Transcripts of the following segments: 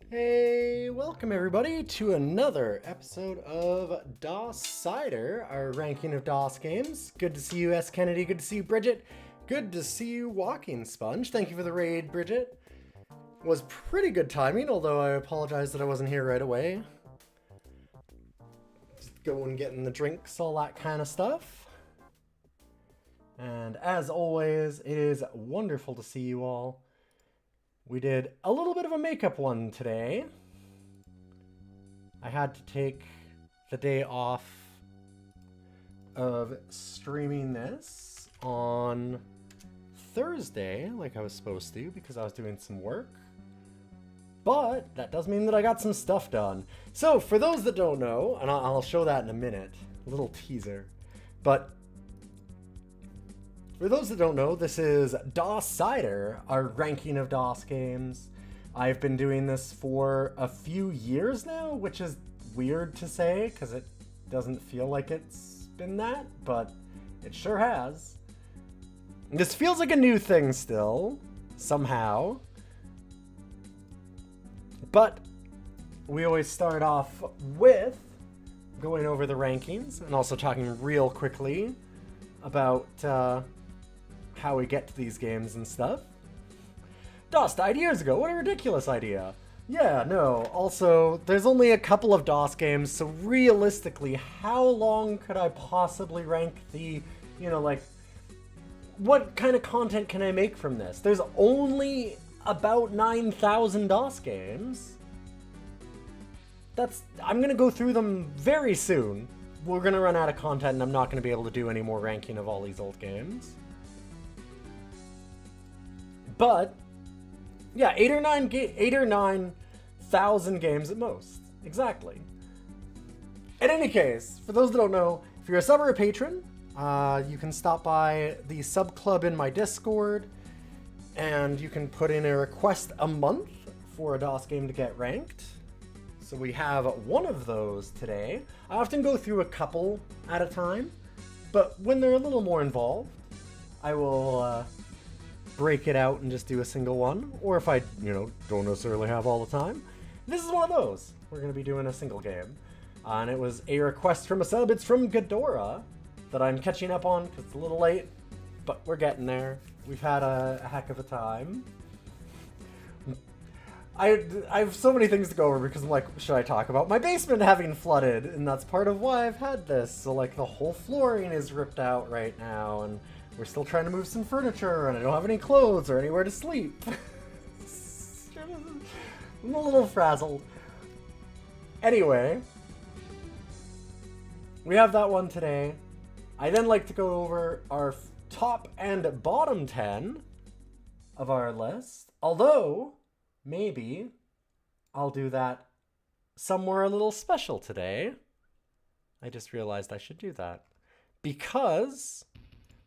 Hey, welcome everybody to another episode of DOScider, our ranking of DOS games. Good to see you, S. Kennedy. Good to see you, Bridget. Good to see you, Walking Sponge. Thank you for the raid, Bridget. Was pretty good timing, although I apologize that I wasn't here right away. Just going, getting the drinks, all that kind of stuff. And as always, it is wonderful to see you all. We did a little bit of a makeup one today. I had to take the day off of streaming this on Thursday, like I was supposed to, because I was doing some work. But that does mean that I got some stuff done. So for those that don't know, and I'll show that in a minute, a little teaser, but for those that don't know, this is DOScider, our ranking of DOS games. I've been doing this for a few years now, which is weird to say because it doesn't feel like it's been that, but it sure has. This feels like a new thing still, somehow. But we always start off with going over the rankings and also talking real quickly about how we get to these games and stuff. DOS died years ago. What a ridiculous idea. Yeah, no. Also, there's only a couple of DOS games, so realistically, how long could I possibly rank the, like, what kind of content can I make from this? There's only about 9,000 DOS games. I'm gonna go through them very soon. We're gonna run out of content and I'm not gonna be able to do any more ranking of all these old games. But yeah, 8 or 9,000 games at most. Exactly. In any case, for those that don't know, if you're a sub or a patron, you can stop by the sub club in my Discord, and you can put in a request a month for a DOS game to get ranked. So we have one of those today. I often go through a couple at a time, but when they're a little more involved, I will break it out and just do a single one. Or if I, don't necessarily have all the time, this is one of those. We're going to be doing a single game. And it was a request from a sub. It's from Ghidorah that I'm catching up on because it's a little late, but we're getting there. We've had a heck of a time. I have so many things to go over because I'm like, should I talk about my basement having flooded? And that's part of why I've had this. So like the whole flooring is ripped out right now, and we're still trying to move some furniture, and I don't have any clothes or anywhere to sleep. I'm a little frazzled. Anyway, we have that one today. I then like to go over our top and bottom 10 of our list. Although, maybe I'll do that somewhere a little special today. I just realized I should do that. Because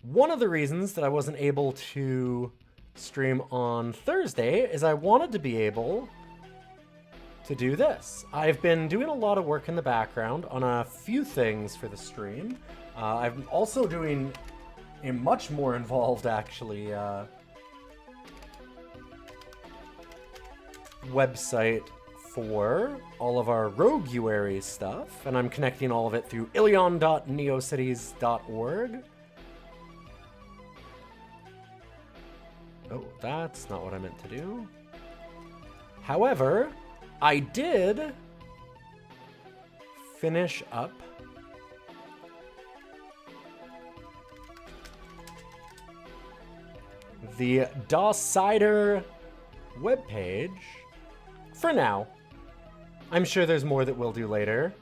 one of the reasons that I wasn't able to stream on Thursday is I wanted to be able to do this. I've been doing a lot of work in the background on a few things for the stream. I'm also doing a much more involved, actually, website for all of our Roguelike stuff, and I'm connecting all of it through ilion.neocities.org. Oh, that's not what I meant to do. However, I did finish up the DOScider webpage for now. I'm sure there's more that we'll do later.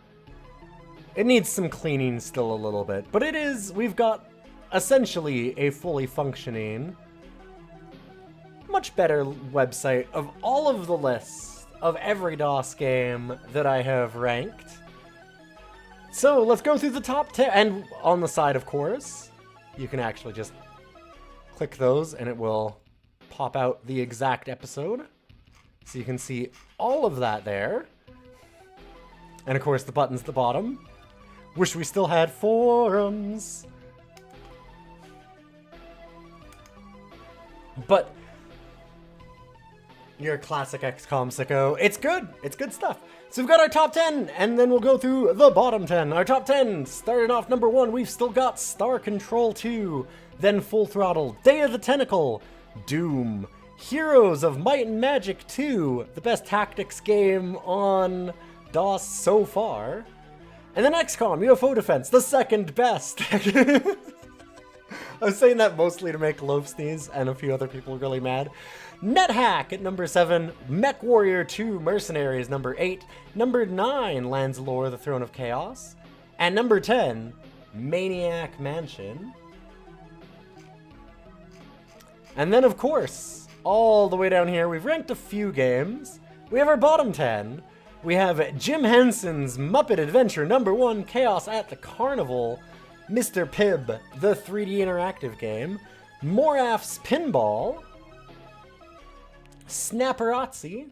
It needs some cleaning still a little bit, but we've got essentially a fully functioning, much better website of all of the lists of every DOS game that I have ranked. So let's go through the top 10, and on the side, of course, you can actually just click those and it will pop out the exact episode. So you can see all of that there. And of course the buttons at the bottom. Wish we still had forums. But You're a classic XCOM sicko. It's good. It's good stuff. So we've got our top 10, and then we'll go through the bottom 10. Our top 10, starting off number 1, we've still got Star Control 2, then Full Throttle, Day of the Tentacle, Doom, Heroes of Might and Magic 2, the best tactics game on DOS so far, and then XCOM, UFO Defense, the second best. I was saying that mostly to make Loaf sneeze and a few other people really mad. NetHack at number 7, Mech Warrior 2 Mercenaries number 8, number 9 Lands Lore, the Throne of Chaos, and number 10 Maniac Mansion. And then of course, all the way down here, we've ranked a few games. We have our bottom 10. We have Jim Henson's Muppet Adventure number 1, Chaos at the Carnival, Mr. Pibb, the 3D interactive game, Moraf's Pinball, Snapperazzi,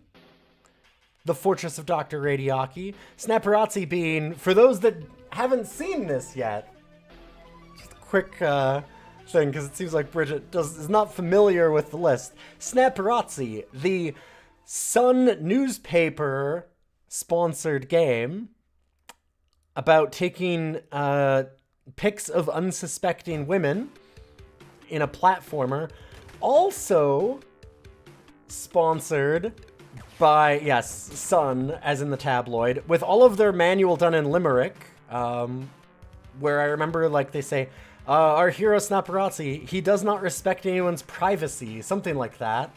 The Fortress of Dr. Radiaki. Snapperazzi being, for those that haven't seen this yet, just a quick thing, because it seems like Bridget is not familiar with the list. Snapperazzi, the Sun newspaper sponsored game about taking pics of unsuspecting women in a platformer. Also sponsored by, yes, Sun, as in the tabloid, with all of their manual done in Limerick, where I remember, like, they say, our hero Snapperazzi, he does not respect anyone's privacy, something like that.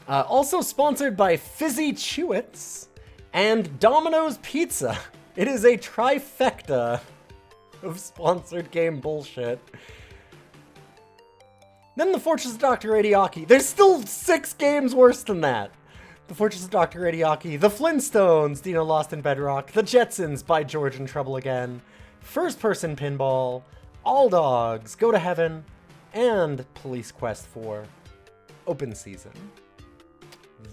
Also sponsored by Fizzy Chewits and Domino's Pizza. It is a trifecta of sponsored game bullshit. Then The Fortress of Dr. Radiaki. There's still 6 games worse than that. The Fortress of Dr. Radiaki, The Flintstones, Dino Lost in Bedrock, The Jetsons by George in Trouble Again, First Person Pinball, All Dogs, Go to Heaven, and Police Quest 4, Open Season.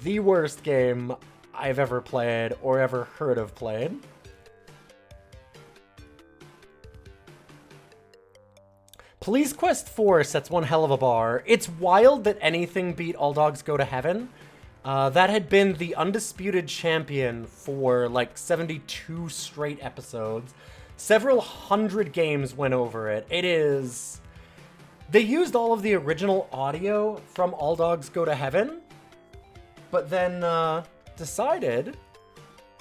The worst game I've ever played or ever heard of played. Police Quest 4 sets one hell of a bar. It's wild that anything beat All Dogs Go to Heaven. That had been the undisputed champion for like 72 straight episodes. Several hundred games went over it. It is... They used all of the original audio from All Dogs Go to Heaven, but then decided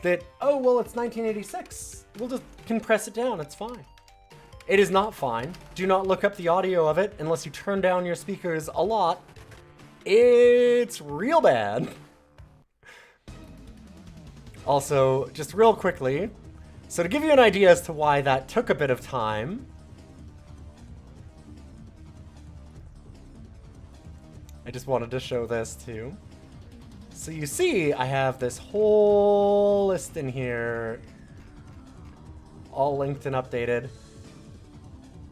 that, oh, well, it's 1986. We'll just compress it down. It's fine. It is not fine. Do not look up the audio of it unless you turn down your speakers a lot. It's real bad. Also, just real quickly, so to give you an idea as to why that took a bit of time, I just wanted to show this too. So you see, I have this whole list in here, all linked and updated.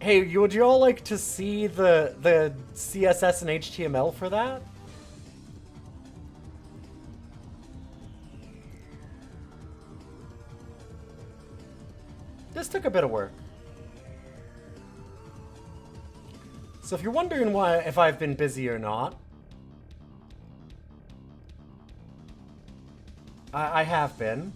Hey, would you all like to see the CSS and HTML for that? This took a bit of work. So if you're wondering why, if I've been busy or not, I have been.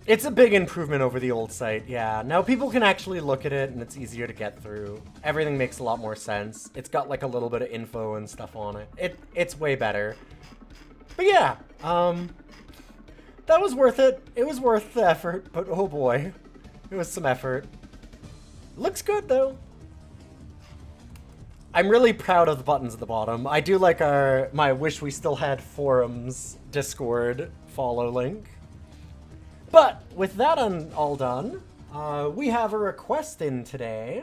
It's a big improvement over the old site, yeah. Now people can actually look at it and it's easier to get through. Everything makes a lot more sense. It's got like a little bit of info and stuff on it. It's way better. But yeah, that was worth it. It was worth the effort, but oh boy, it was some effort. Looks good though. I'm really proud of the buttons at the bottom. I do like my Wish We Still Had Forums Discord follow link. But with that all done, we have a request in today.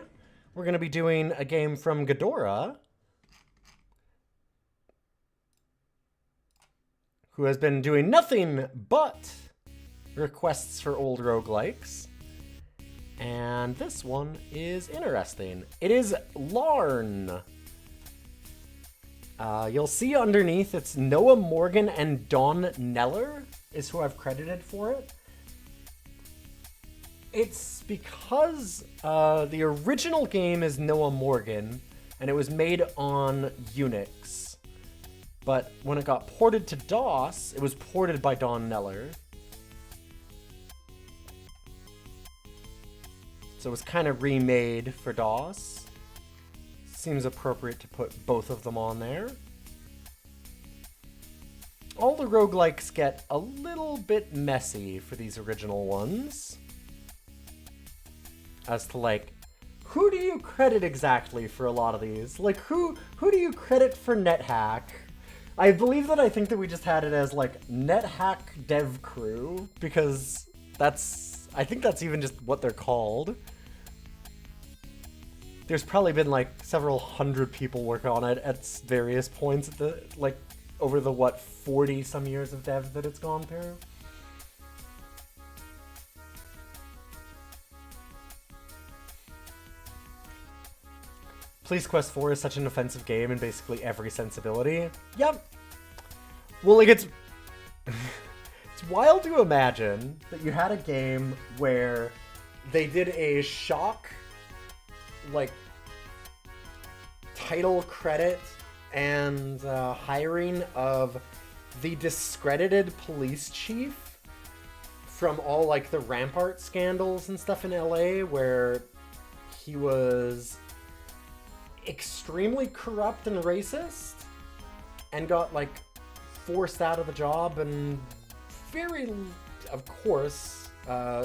We're going to be doing a game from Ghidorah, who has been doing nothing but requests for old roguelikes. And this one is interesting. It is Larn. You'll see underneath it's Noah Morgan and Dawn Neller is who I've credited for it. It's because the original game is Noah Morgan, and it was made on Unix. But when it got ported to DOS, it was ported by Don Neller. So it was kind of remade for DOS. Seems appropriate to put both of them on there. All the roguelikes get a little bit messy for these original ones. As to, like, who do you credit exactly for a lot of these? Like, who do you credit for NetHack? I believe that I think that we just had it as, like, NetHack Dev Crew, because I think that's even just what they're called. There's probably been, like, several hundred people working on it at various points at the, like, over the, what, 40-some years of dev that it's gone through. Police Quest 4 is such an offensive game in basically every sensibility. Yep. Well, like, it's wild to imagine that you had a game where they did a shock, like, title credit and hiring of the discredited police chief from all, like, the Rampart scandals and stuff in LA, where he was extremely corrupt and racist and got, like, forced out of the job and very, of course,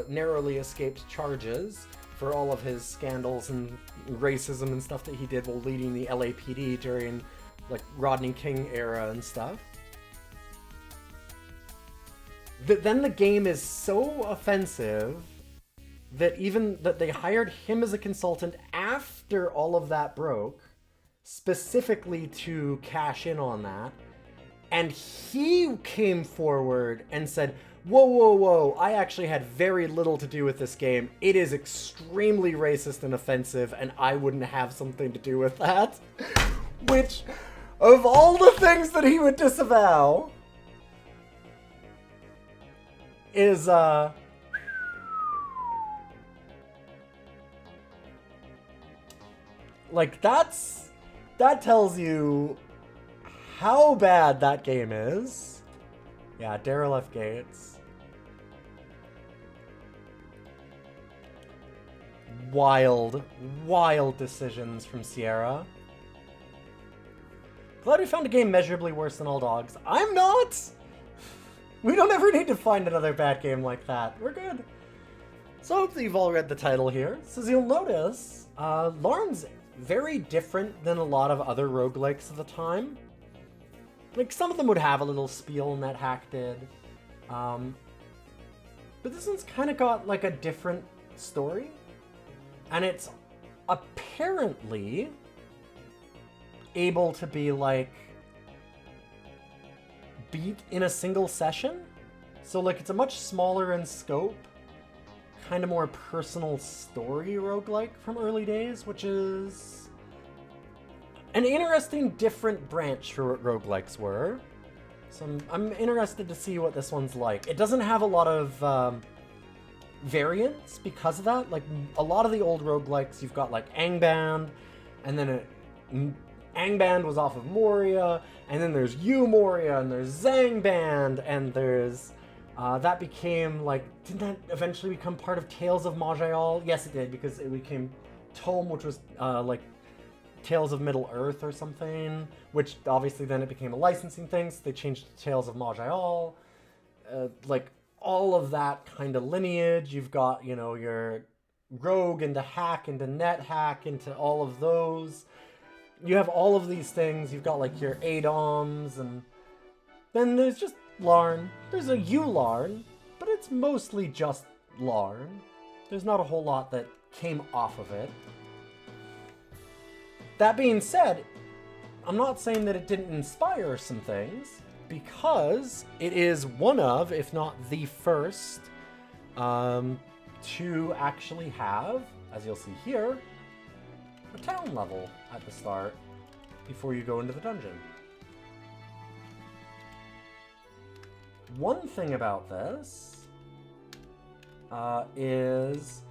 narrowly escaped charges for all of his scandals and racism and stuff that he did while leading the LAPD during, like, Rodney King era and stuff. Then the game is so offensive that they hired him as a consultant after all of that broke, specifically to cash in on that. And he came forward and said, whoa, whoa, whoa, I actually had very little to do with this game. It is extremely racist and offensive, and I wouldn't have something to do with that. Which, of all the things that he would disavow, is, like, that tells you how bad that game is. Yeah, Daryl F. Gates. Wild, wild decisions from Sierra. Glad we found a game measurably worse than All Dogs. I'm not! We don't ever need to find another bad game like that. We're good. So hopefully you've all read the title here. So as you'll notice, Lauren's very different than a lot of other roguelikes of the time. Like, some of them would have a little spiel, NetHack did. But this one's kind of got, like, a different story. And it's apparently able to be, like, beat in a single session. So, like, it's a much smaller in scope, kind of more personal story roguelike from early days, which is an interesting, different branch for what roguelikes were. So I'm interested to see what this one's like. It doesn't have a lot of variants because of that. Like, a lot of the old roguelikes, you've got, like, Angband, and then Angband was off of Moria, and then there's U-Moria, and there's Zangband, and there's... that became, like... Didn't that eventually become part of Tales of Maj'Eyal? Yes, it did, because it became Tome, which was, like, Tales of Middle-earth or something, which obviously then it became a licensing thing, so they changed it to Tales of Maj'Eyal. Like, all of that kind of lineage. You've got, you know, your Rogue into Hack into NetHack into all of those. You have all of these things. You've got, like, your ADOMs, and then there's just Larn. There's a U-Larn, but it's mostly just Larn. There's not a whole lot that came off of it. That being said, I'm not saying that it didn't inspire some things, because it is one of, if not the first, to actually have, as you'll see here, a town level at the start before you go into the dungeon. One thing about this is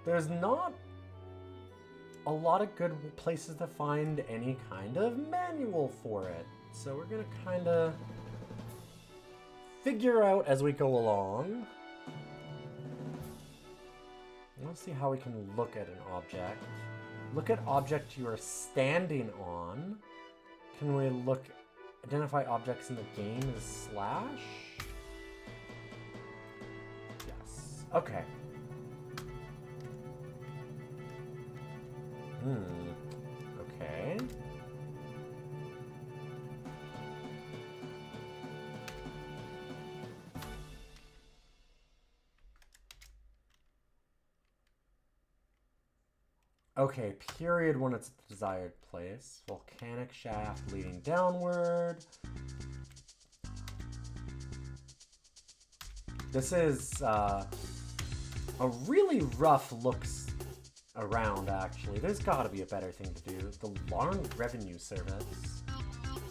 there's not a lot of good places to find any kind of manual for it. So we're gonna kind of figure out as we go along. Let's see how we can look at an object. Look at object you are standing on. Can we look, identify objects in the game as slash? Yes. Okay. Okay. Okay, period when it's the desired place. Volcanic shaft leading downward. This is a really rough looks around, actually. There's got to be a better thing to do. The Larn Revenue Service.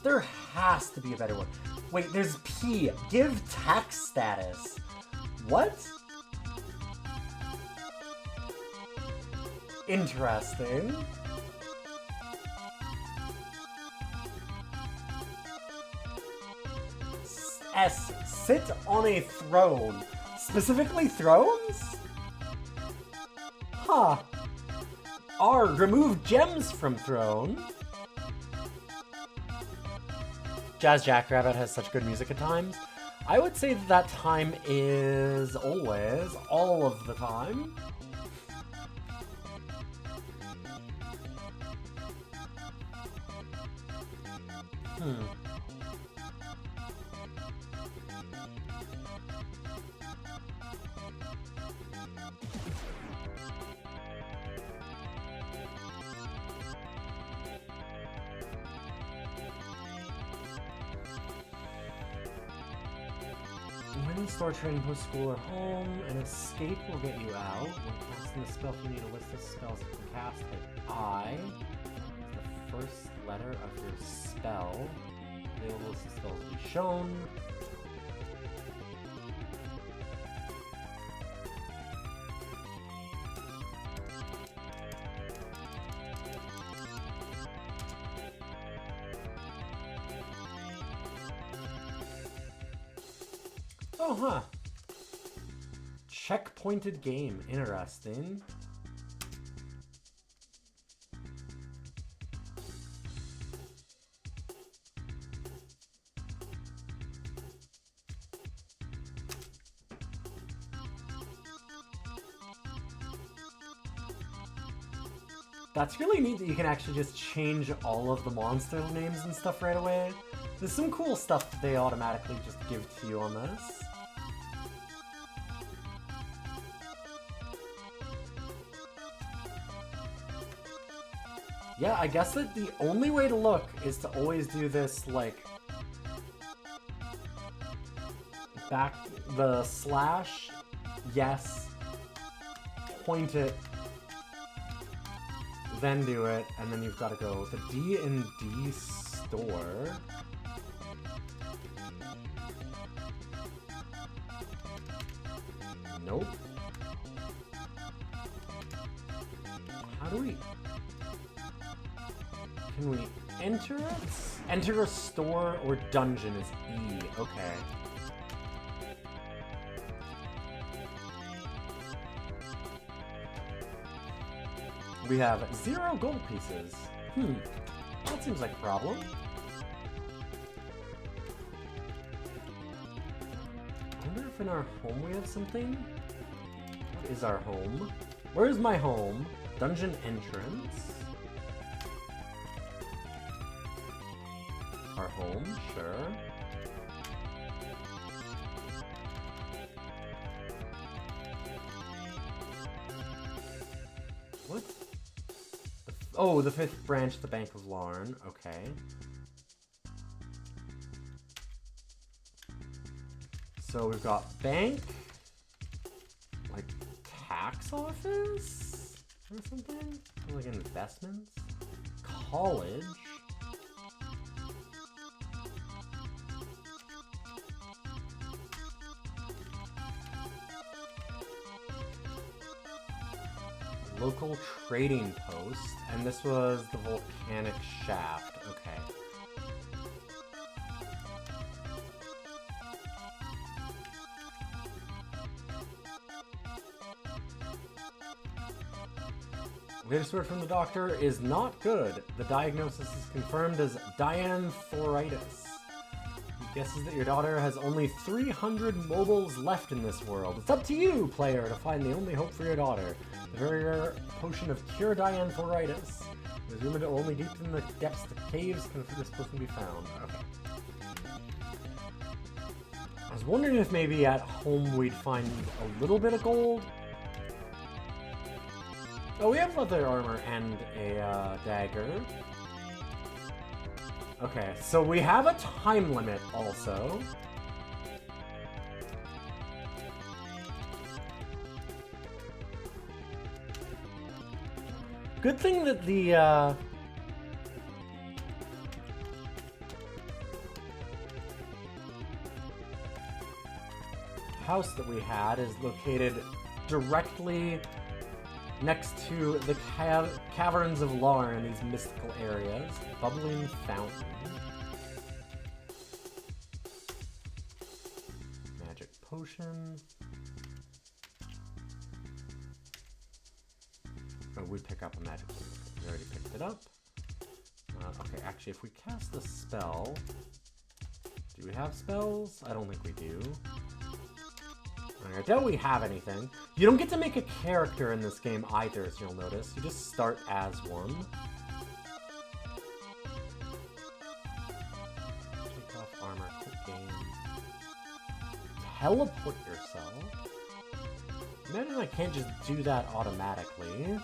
There has to be a better one. Wait, there's P. Give tax status. What? Interesting. S. Sit on a throne. Specifically thrones? Huh. R. Remove gems from throne. Jazz Jackrabbit has such good music at times. I would say that time is always, all of the time. When in store, training, host, school, or home, an escape will get you out. When casting a spell, if you need a list of spells you can cast, hit I. The first letter of your spell. Available list of spells will be shown. Oh, huh. Checkpointed game. Interesting. That's really neat that you can actually just change all of the monster names and stuff right away. There's some cool stuff that they automatically just give to you on this. Yeah, I guess that the only way to look is to always do this, like, back the slash, yes, point it, then do it, and then you've got to go the D&D store. Nope. How do we... Can we enter it? Enter a store or dungeon is E. Okay. We have 0 gold pieces. That seems like a problem. I wonder if in our home we have something? What is our home? Where is my home? Dungeon entrance. Our home, sure. What? Oh, the 5th branch, the Bank of Larn. Okay. So we've got bank, like tax office or something? Like investments? College? Local trading post, and this was the volcanic shaft. Okay. Latest word from the doctor is not good. The diagnosis is confirmed as dianthoritis. He guesses that your daughter has only 300 mobiles left in this world. It's up to you, player, to find the only hope for your daughter. The very rare potion of cure dianthoritis. It is rumored that only deep in the depths of the caves can this potion be found. Okay. I was wondering if maybe at home we'd find a little bit of gold. Oh, we have leather armor and a dagger. Okay, so we have a time limit also. Good thing that the house that we had is located directly next to the caverns of Larn, these mystical areas. Bubbling fountain. Magic potion. Oh, we pick up a magic potion. We already picked it up. Okay, actually, if we cast a spell... Do we have spells? I don't think we do. I doubt we have anything. You don't get to make a character in this game either, as you'll notice. You just start as one. Take off armor, quit game. Teleport yourself? Imagine I can't just do that automatically.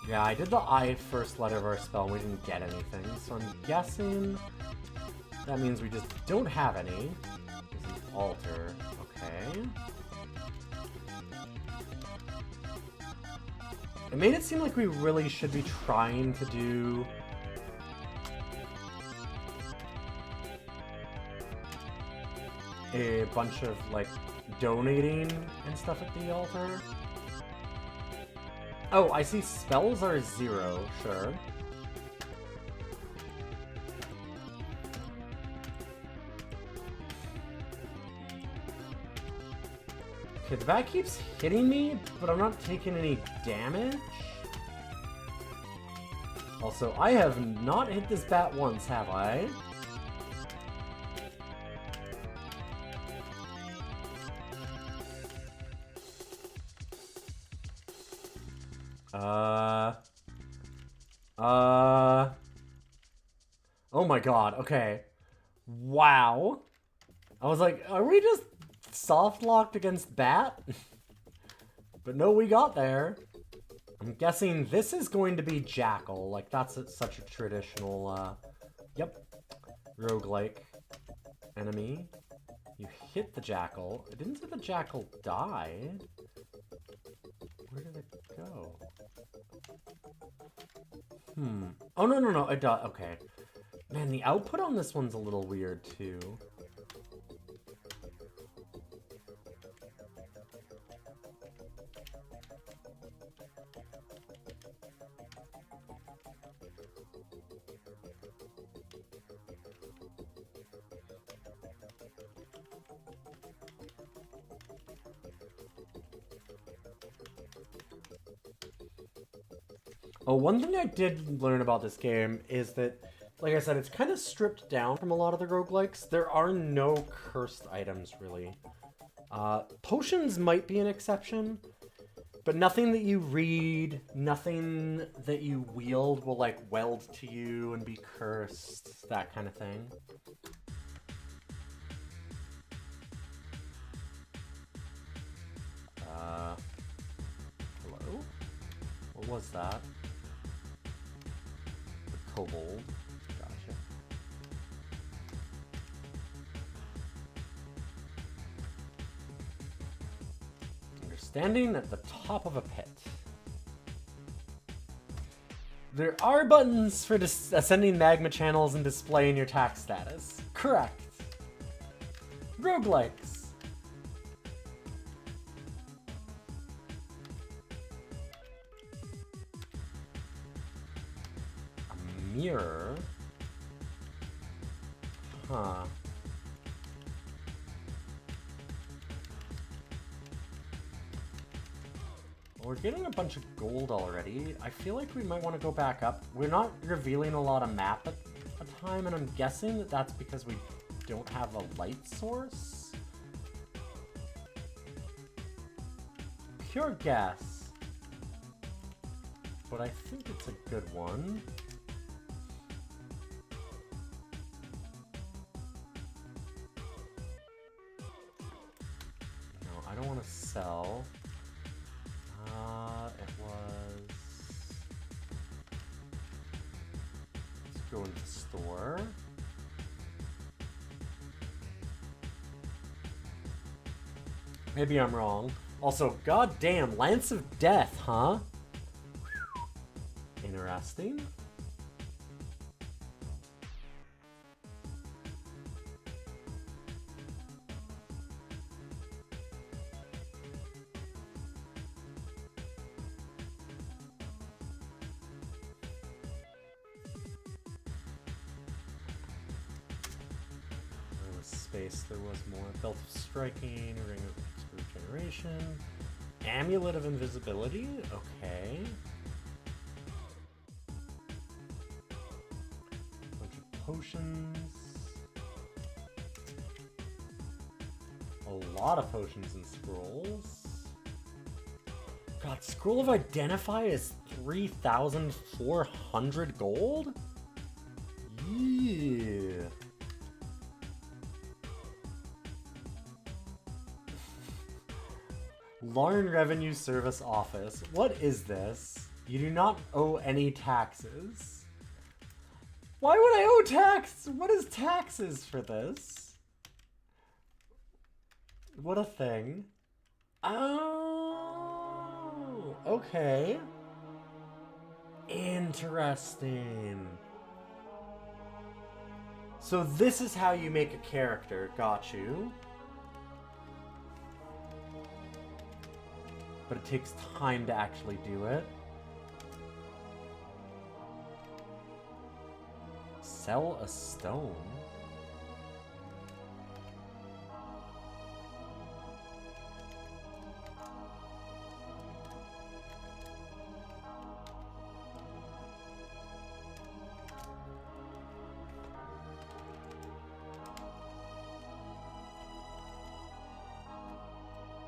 Yeah, I did the I first letter of our spell and we didn't get anything, so I'm guessing that means we just don't have any. This is altar. Okay. It made it seem like we really should be trying to do a bunch of, like, donating and stuff at the altar. Oh, I see spells are 0, sure. Okay, the bat keeps hitting me, but I'm not taking any damage. Also, I have not hit this bat once, have I? Oh my god, okay. Wow. I was like, are we just soft-locked against bat? But no, we got there. I'm guessing this is going to be Jackal. Like, that's such a traditional, yep. Roguelike enemy. You hit the Jackal. It didn't say the Jackal died. Where did it go? Oh, no, it died. Okay. Man, the output on this one's a little weird, too. Oh, one thing I did learn about this game is that, like I said, it's kind of stripped down from a lot of the roguelikes. There are no cursed items, really. Potions might be an exception, but nothing that you read, nothing that you wield will, like, weld to you and be cursed, that kind of thing. Hello? What was that? Kobold. Gotcha. You're standing at the top of a pit. There are buttons for ascending magma channels and displaying your tax status. Correct. Roguelikes. A mirror. Huh. We're getting a bunch of gold already. I feel like we might want to go back up. We're not revealing a lot of map at a time, and I'm guessing that that's because we don't have a light source. Pure guess. But I think it's a good one. No, I don't want to sell. It was... Let's go into store. Maybe I'm wrong. Also, goddamn, Lance of Death, huh? Interesting. Space, there was more. Belt of Striking, Ring of Regeneration, Amulet of Invisibility, okay. Bunch of potions. A lot of potions and scrolls. God, Scroll of Identify is 3,400 gold? Yeah. Lauren Revenue Service Office. What is this? You do not owe any taxes. Why would I owe tax? What is taxes for this? What a thing. Oh, okay. Interesting. So this is how you make a character. Got you. But it takes time to actually do it. Sell a stone?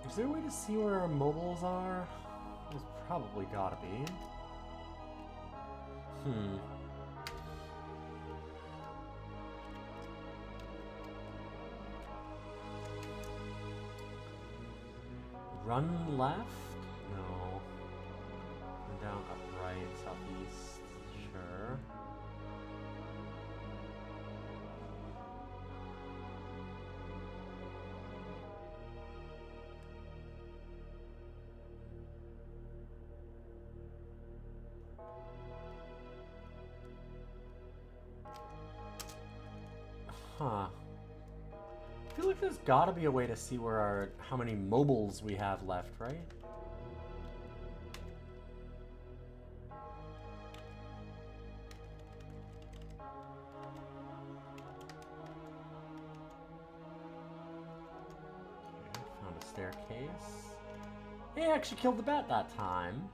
Is there a way to see where our mobiles are? There's probably gotta be. Run left? No. Run down, up right, southeast. Sure. Huh. I feel like there's gotta be a way to see where how many mobiles we have left, right? Okay, found a staircase. Hey, I actually killed the bat that time.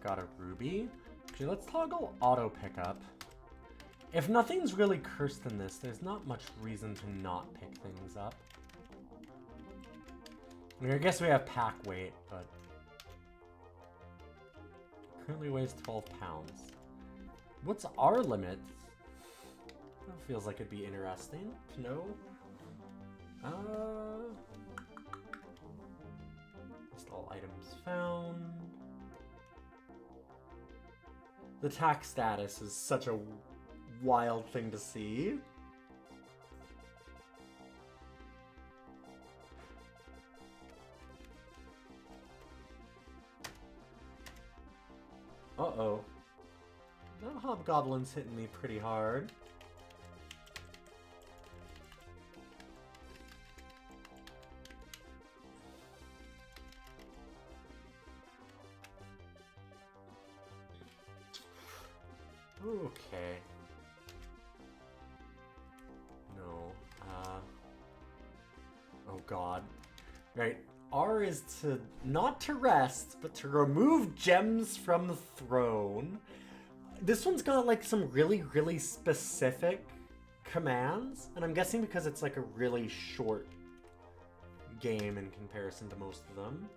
Got a ruby. Okay, let's toggle auto pickup. If nothing's really cursed in this, there's not much reason to not pick things up. I mean, I guess we have pack weight, but currently weighs 12 pounds. What's our limit? That feels like it'd be interesting to know. List all items found. The tax status is such a wild thing to see. Uh-oh. That hobgoblin's hitting me pretty hard. Okay. No. Oh god. Right. R is to not to rest, but to remove gems from the throne. This one's got like some really, really specific commands, and I'm guessing because it's like a really short game in comparison to most of them.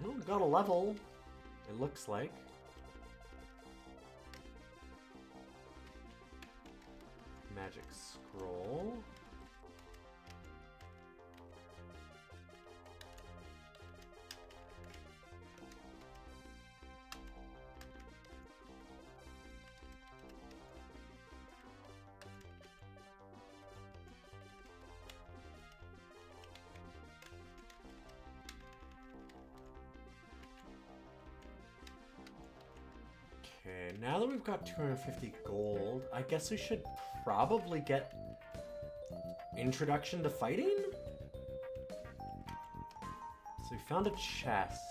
Oh, got a level, it looks like. Magic scroll. Okay, now that we've got 250 gold, I guess we should probably get Introduction to Fighting? So we found a chest.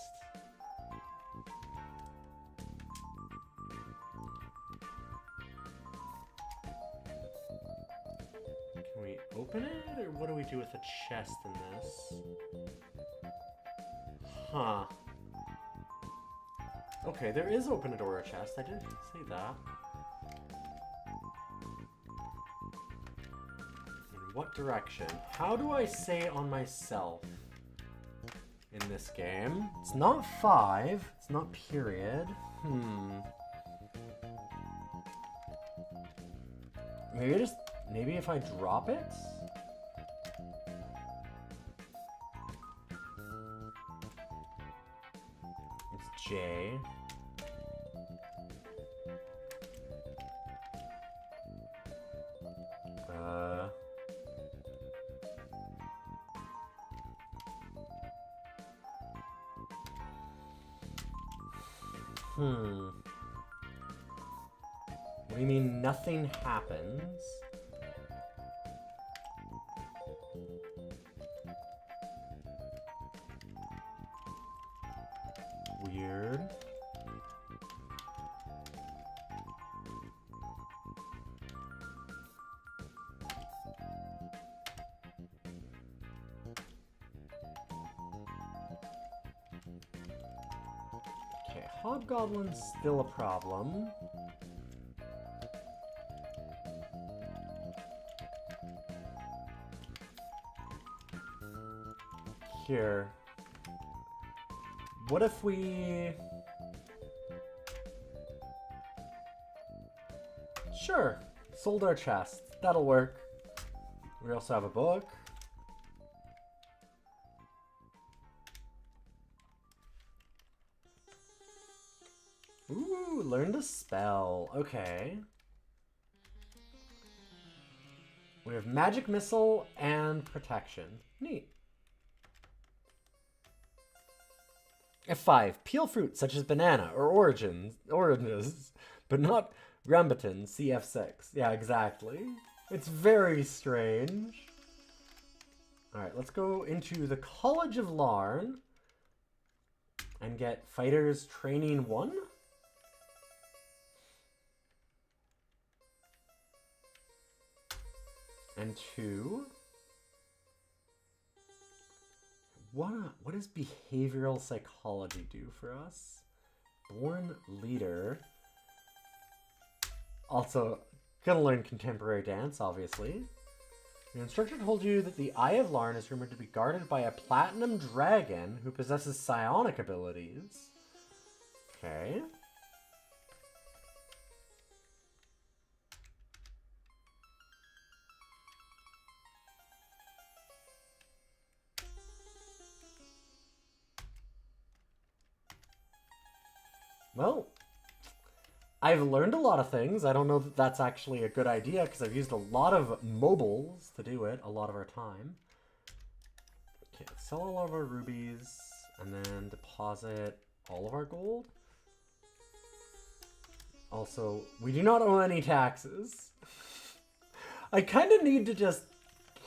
Can we open it, or what do we do with a chest in this? Huh. Okay, there is open a door or chest. I didn't say that. In what direction? How do I say on myself in this game? It's not 5. It's not period. Maybe if I drop it? It's J. What do you mean nothing happens? Weird. Okay, Hobgoblin's still a problem. Here. What if we... Sure, sold our chest. That'll work. We also have a book. Ooh, learned a spell. Okay. We have magic missile and protection. Neat. F5. Peel fruit such as banana or oranges, but not rambutan. CF6. Yeah, exactly. It's very strange. Alright, let's go into the College of Larn and get Fighters Training 1. And 2. What does behavioral psychology do for us? Born leader. Also, gonna learn contemporary dance, obviously. Your instructor told you that the Eye of Larn is rumored to be guarded by a platinum dragon who possesses psionic abilities. Okay. Well, I've learned a lot of things. I don't know that that's actually a good idea because I've used a lot of mobiles to do it a lot of our time. Okay, let's sell all of our rubies and then deposit all of our gold. Also, we do not owe any taxes. I kind of need to just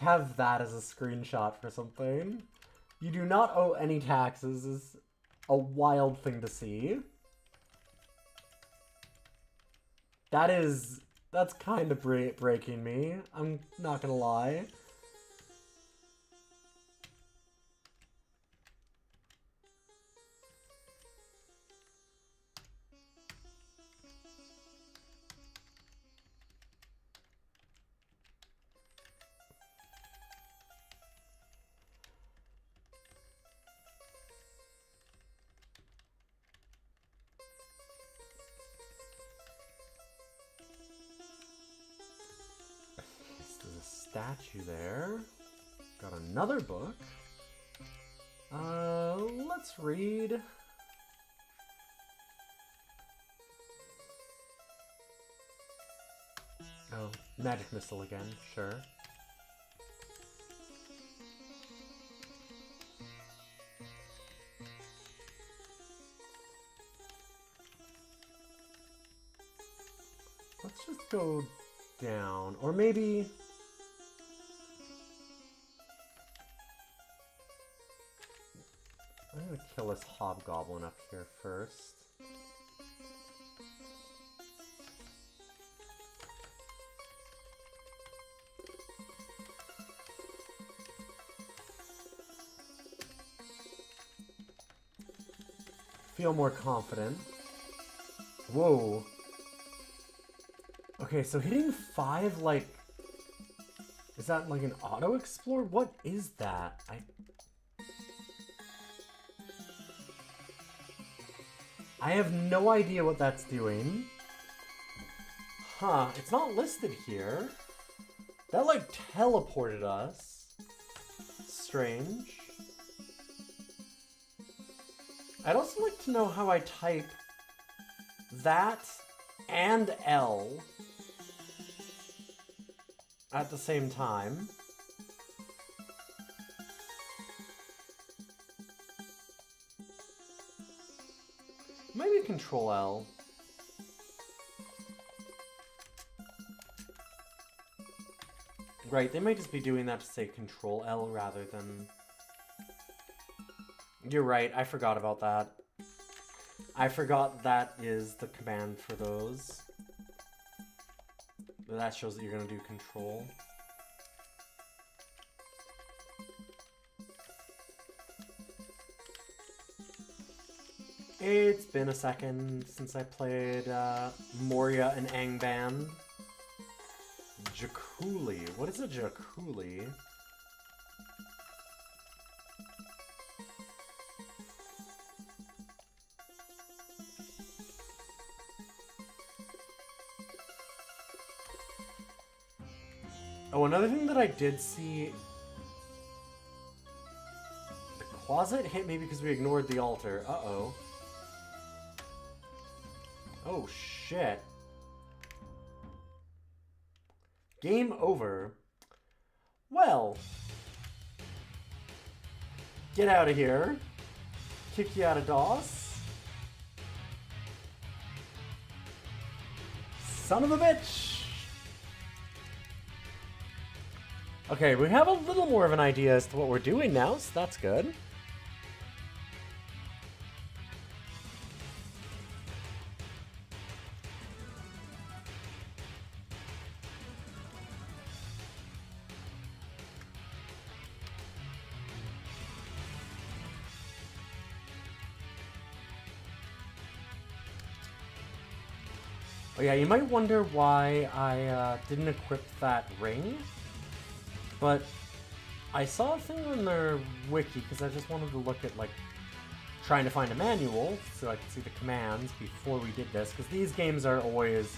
have that as a screenshot for something. You do not owe any taxes is a wild thing to see. That's kind of breaking me. I'm not gonna lie. Statue there. Got another book. Let's read. Oh, magic missile again, sure. Let's just go down, or maybe... I'm gonna kill this hobgoblin up here first. Feel more confident. Whoa. Okay, so hitting 5, like... Is that like an auto-explore? What is that? I have no idea what that's doing. Huh, it's not listed here. That like teleported us. Strange. I'd also like to know how I type that and L at the same time. Maybe Control L. Right, they might just be doing that to say Control L rather than... You're right, I forgot about that. I forgot that is the command for those. But that shows that you're gonna do Control. It's been a second since I played Moria and Angband. Jakuli. What is a Jakuli? Oh, another thing that I did see... The closet hit me because we ignored the altar. Uh-oh. Oh, shit. Game over. Well. Get out of here. Kick you out of DOS. Son of a bitch. Okay, we have a little more of an idea as to what we're doing now, so that's good. Oh yeah, you might wonder why I didn't equip that ring. But I saw a thing on their wiki because I just wanted to look at, like, trying to find a manual so I could see the commands before we did this, because these games are always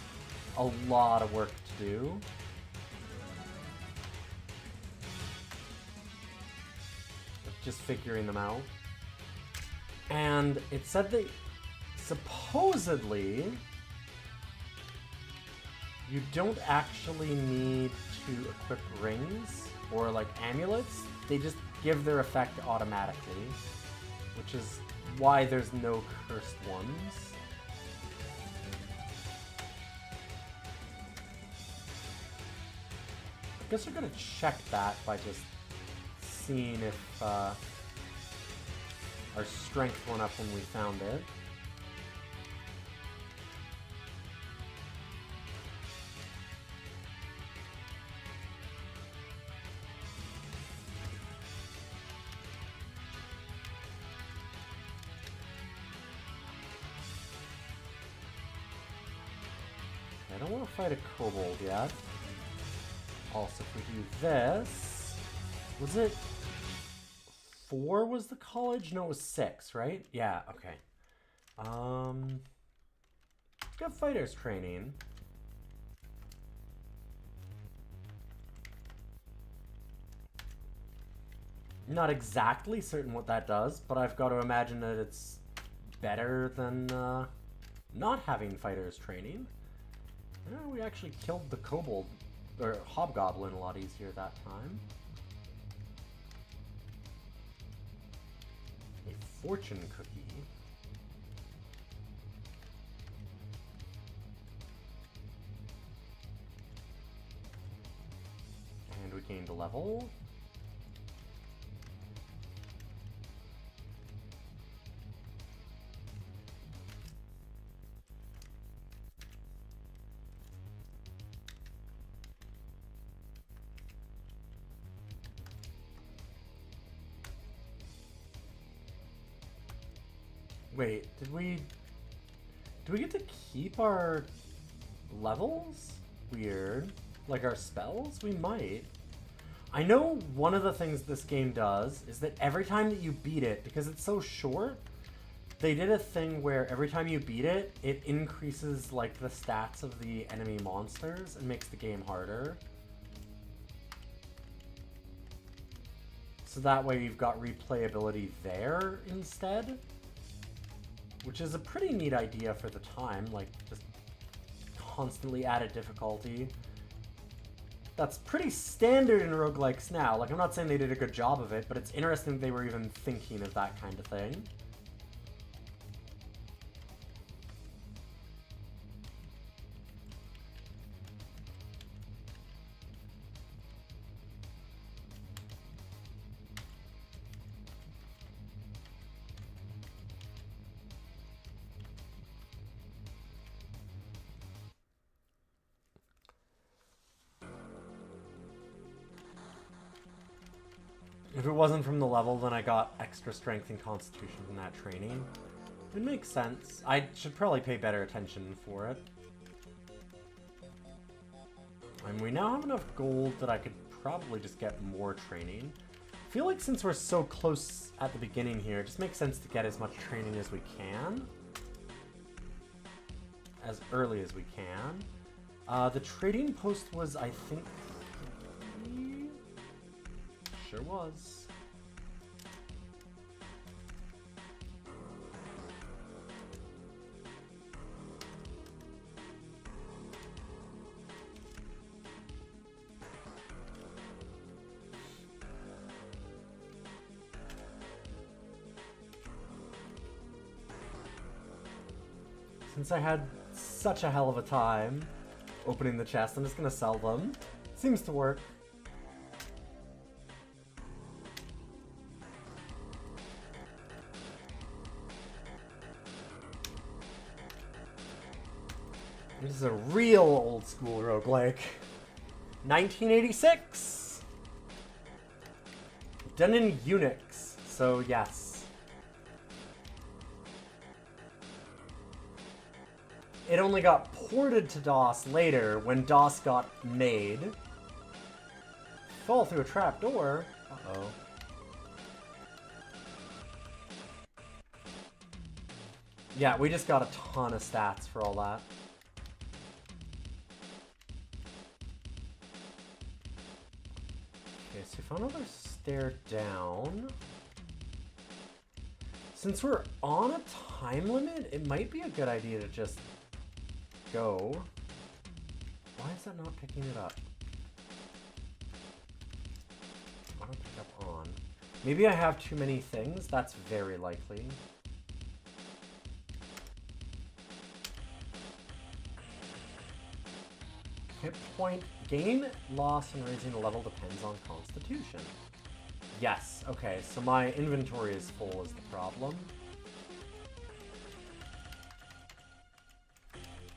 a lot of work to do. Just figuring them out. And it said that supposedly you don't actually need to equip rings or like amulets. They just give their effect automatically, which is why there's no cursed ones. I guess we're gonna check that by just seeing if our strength went up when we found it. I don't want to fight a kobold yet. Also, if we do this... Was it 4 was the college? No, it was 6, right? Yeah, okay. Got fighters training. Not exactly certain what that does, but I've got to imagine that it's better than not having fighters training. We actually killed the kobold, or hobgoblin, a lot easier that time. A fortune cookie. And we gained a level. Wait, did we get to keep our levels? Weird. Like our spells? We might. I know one of the things this game does is that every time that you beat it, because it's so short, they did a thing where every time you beat it, it increases like the stats of the enemy monsters and makes the game harder. So that way you've got replayability there instead. Which is a pretty neat idea for the time, like just constantly added difficulty. That's pretty standard in roguelikes now. Like, I'm not saying they did a good job of it, but it's interesting that they were even thinking of that kind of thing. If it wasn't from the level, then I got extra strength and constitution from that training. It makes sense. I should probably pay better attention for it. And we now have enough gold that I could probably just get more training. I feel like since we're so close at the beginning here, it just makes sense to get as much training as we can. As early as we can. The trading post was, I think... Sure was. Since I had such a hell of a time opening the chest, I'm just gonna sell them. Seems to work. This is a real old school roguelike. 1986! Done in Unix, so yes. It only got ported to DOS later when DOS got made. fall through a trap door. Uh-oh. Yeah, we just got a ton of stats for all that. Okay, so we found another stair down. Since we're on a time limit, it might be a good idea to just go. Why is that not picking it up? Auto pick up on. Maybe I have too many things. That's very likely. Hit point gain, loss, and raising a level depends on constitution. Yes, okay, so my inventory is full is the problem.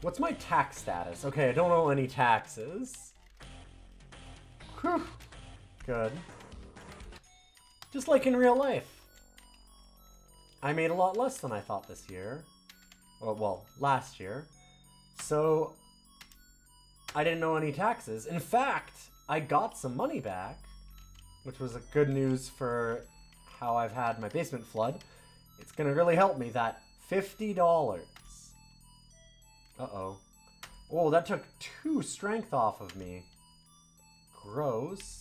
What's my tax status? Okay, I don't owe any taxes. Whew. Good. Just like in real life. I made a lot less than I thought this year. Well, last year. So I didn't owe any taxes. In fact, I got some money back, which was a good news for how I've had my basement flood. It's gonna really help me, that $50. Uh-oh. Oh, that took 2 strength off of me. Gross.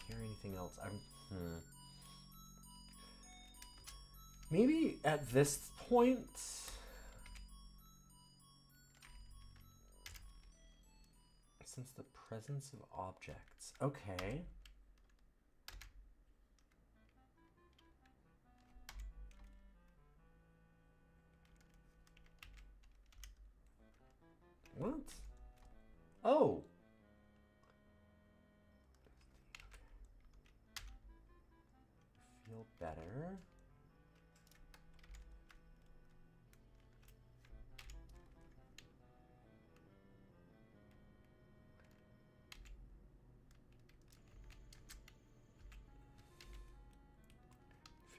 Carry anything else? Maybe at this point, since the presence of objects. Okay. What? Oh. Feel better.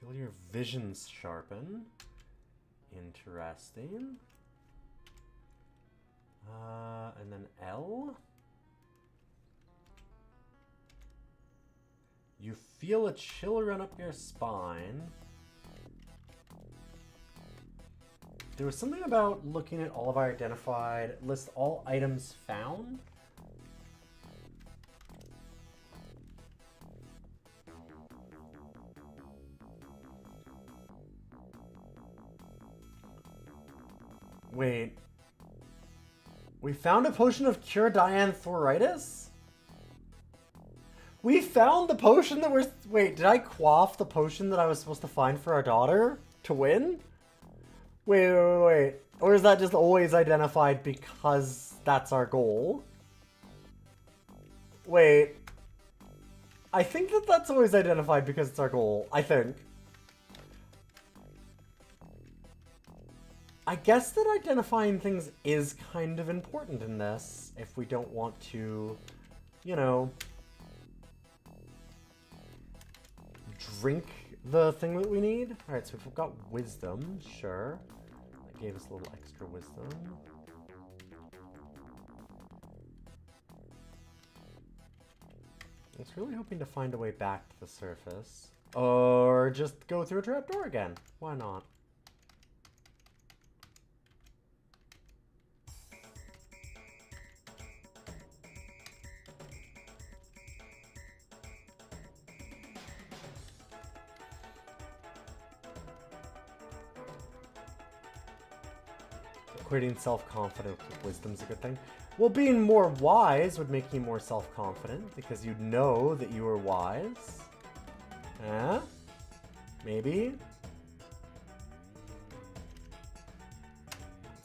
Feel your visions sharpen. Interesting. And then L. You feel a chill run up your spine. There was something about looking at all of our identified, list all items found. Wait. We found a potion of cure dianthoritis? We found the potion that we're... Wait, did I quaff the potion that I was supposed to find for our daughter to win? Wait. Or is that just always identified because that's our goal? Wait. I think that that's always identified because it's our goal. I think. I guess that identifying things is kind of important in this if we don't want to, you know, drink the thing that we need. Alright, so we've got wisdom, sure. That gave us a little extra wisdom. I was really hoping to find a way back to the surface. Or just go through a trapdoor again. Why not? Equating self-confidence with wisdom's a good thing. Well, being more wise would make you more self-confident because you'd know that you were wise. Huh? Maybe?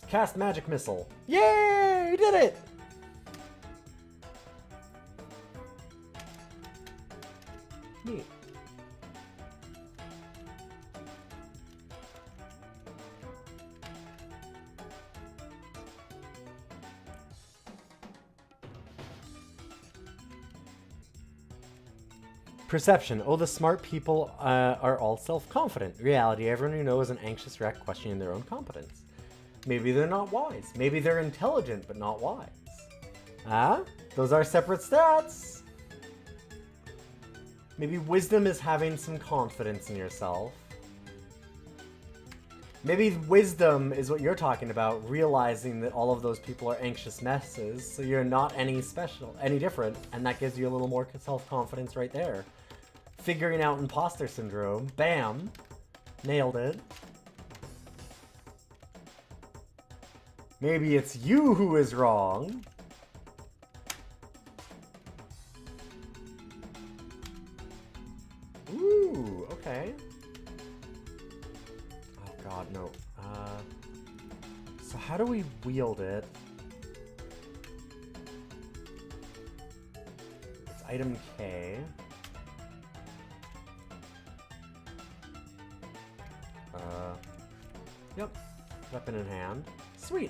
Cast magic missile. Yay! We did it! Neat. Perception. Oh, the smart people are all self-confident. Reality. Everyone you know is an anxious wreck questioning their own competence. Maybe they're not wise. Maybe they're intelligent but not wise. Ah? Those are separate stats. Maybe wisdom is having some confidence in yourself. Maybe wisdom is what you're talking about, realizing that all of those people are anxious messes, so you're not any different, and that gives you a little more self-confidence right there. Figuring out imposter syndrome. Bam. Nailed it. Maybe it's you who is wrong. Ooh, okay. Oh god, no. So how do we wield it? It's item K. Yep. Weapon in hand. Sweet.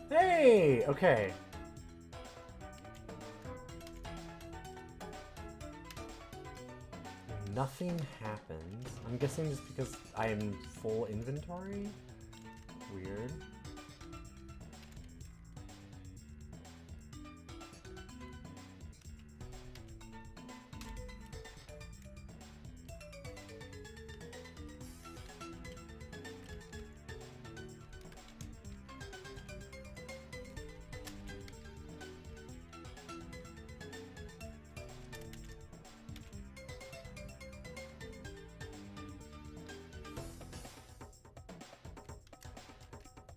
Hey! Okay. Nothing happens. I'm guessing just because I am full inventory? Weird.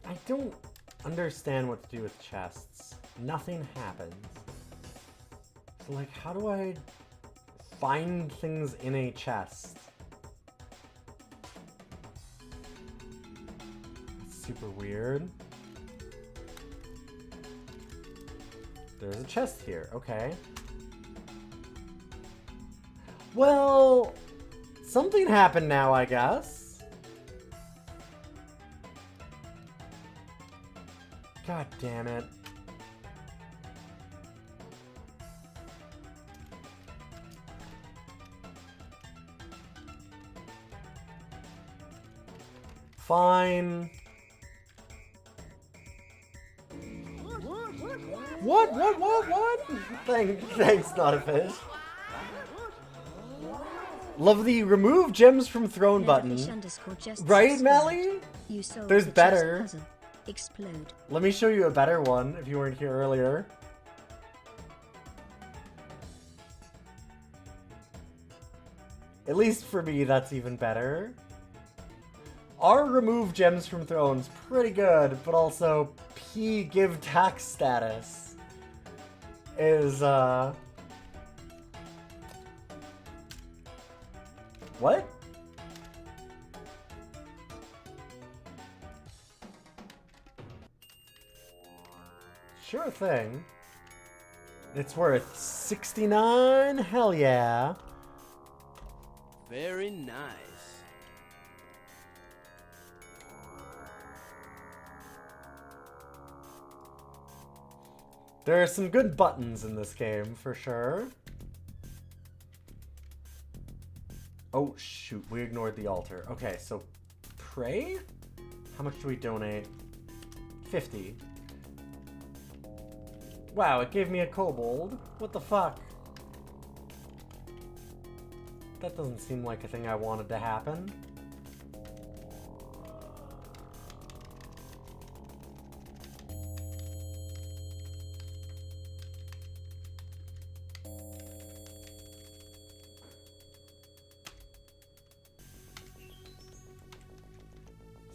I don't understand what to do with chests. Nothing happens. So, like, how do I find things in a chest? That's super weird. There's a chest here. Okay. Well, something happened now, I guess. God damn it. Fine. What? Thanks, not a fish. Love the remove gems from throne button. Right, Melly? There's better. Explode. Let me show you a better one if you weren't here earlier. At least for me, that's even better. Our remove gems from thrones, pretty good, but also P give tax status is, what? Sure thing. It's worth 69, hell yeah. Very nice. There are some good buttons in this game, for sure. Oh, shoot, we ignored the altar. Okay, so pray? How much do we donate? 50. Wow, it gave me a kobold. What the fuck? That doesn't seem like a thing I wanted to happen.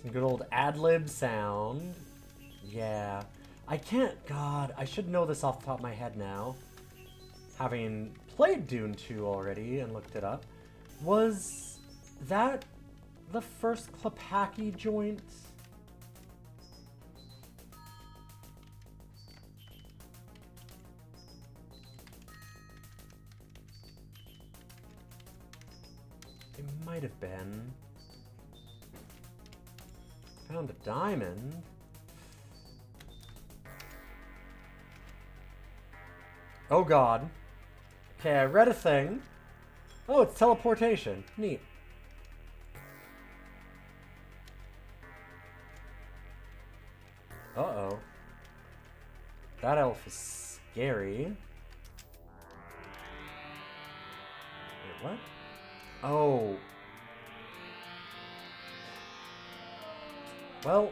Some good old ad-lib sound. Yeah. I can't... God, I should know this off the top of my head now. Having played Dune 2 already and looked it up. Was that the first Klepacki joint? It might have been. Found a diamond. Oh god. Okay, I read a thing. Oh, it's teleportation. Neat. Uh-oh. That elf is scary. Wait, what? Oh. Well.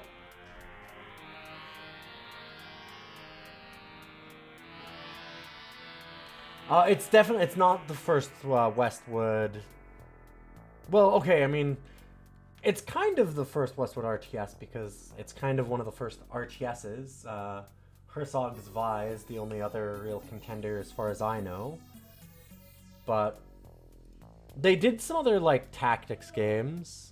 It's not the first Westwood. Well, okay, I mean, it's kind of the first Westwood RTS because it's kind of one of the first RTSs. Herzog's Vi is the only other real contender as far as I know. But they did some other, like, tactics games.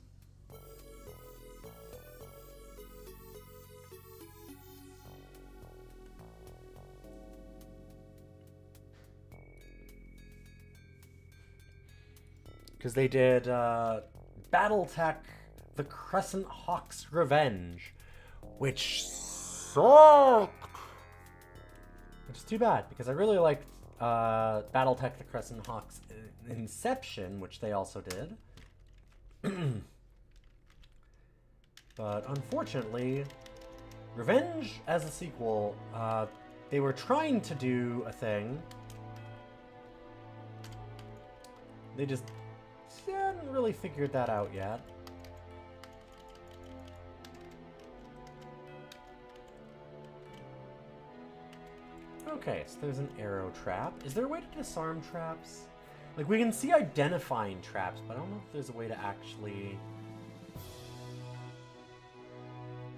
Because they did Battletech, The Crescent Hawk's Revenge, which sucked. Which is too bad, because I really liked Battletech, The Crescent Hawk's Inception, which they also did. But unfortunately, Revenge as a sequel, they were trying to do a thing. They just hadn't really figured that out yet. Okay, so there's an arrow trap. Is there a way to disarm traps? Like, we can see identifying traps, but I don't know if there's a way to actually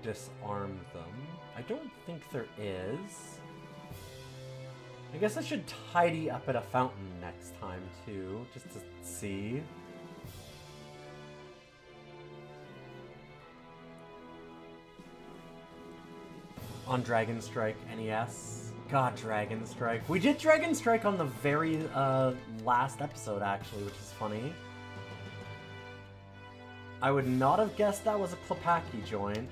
disarm them. I don't think there is. I guess I should tidy up at a fountain next time, too, just to see. On Dragon Strike NES. God, Dragon Strike. We did Dragon Strike on the very last episode, actually, which is funny. I would not have guessed that was a Klepacki joint.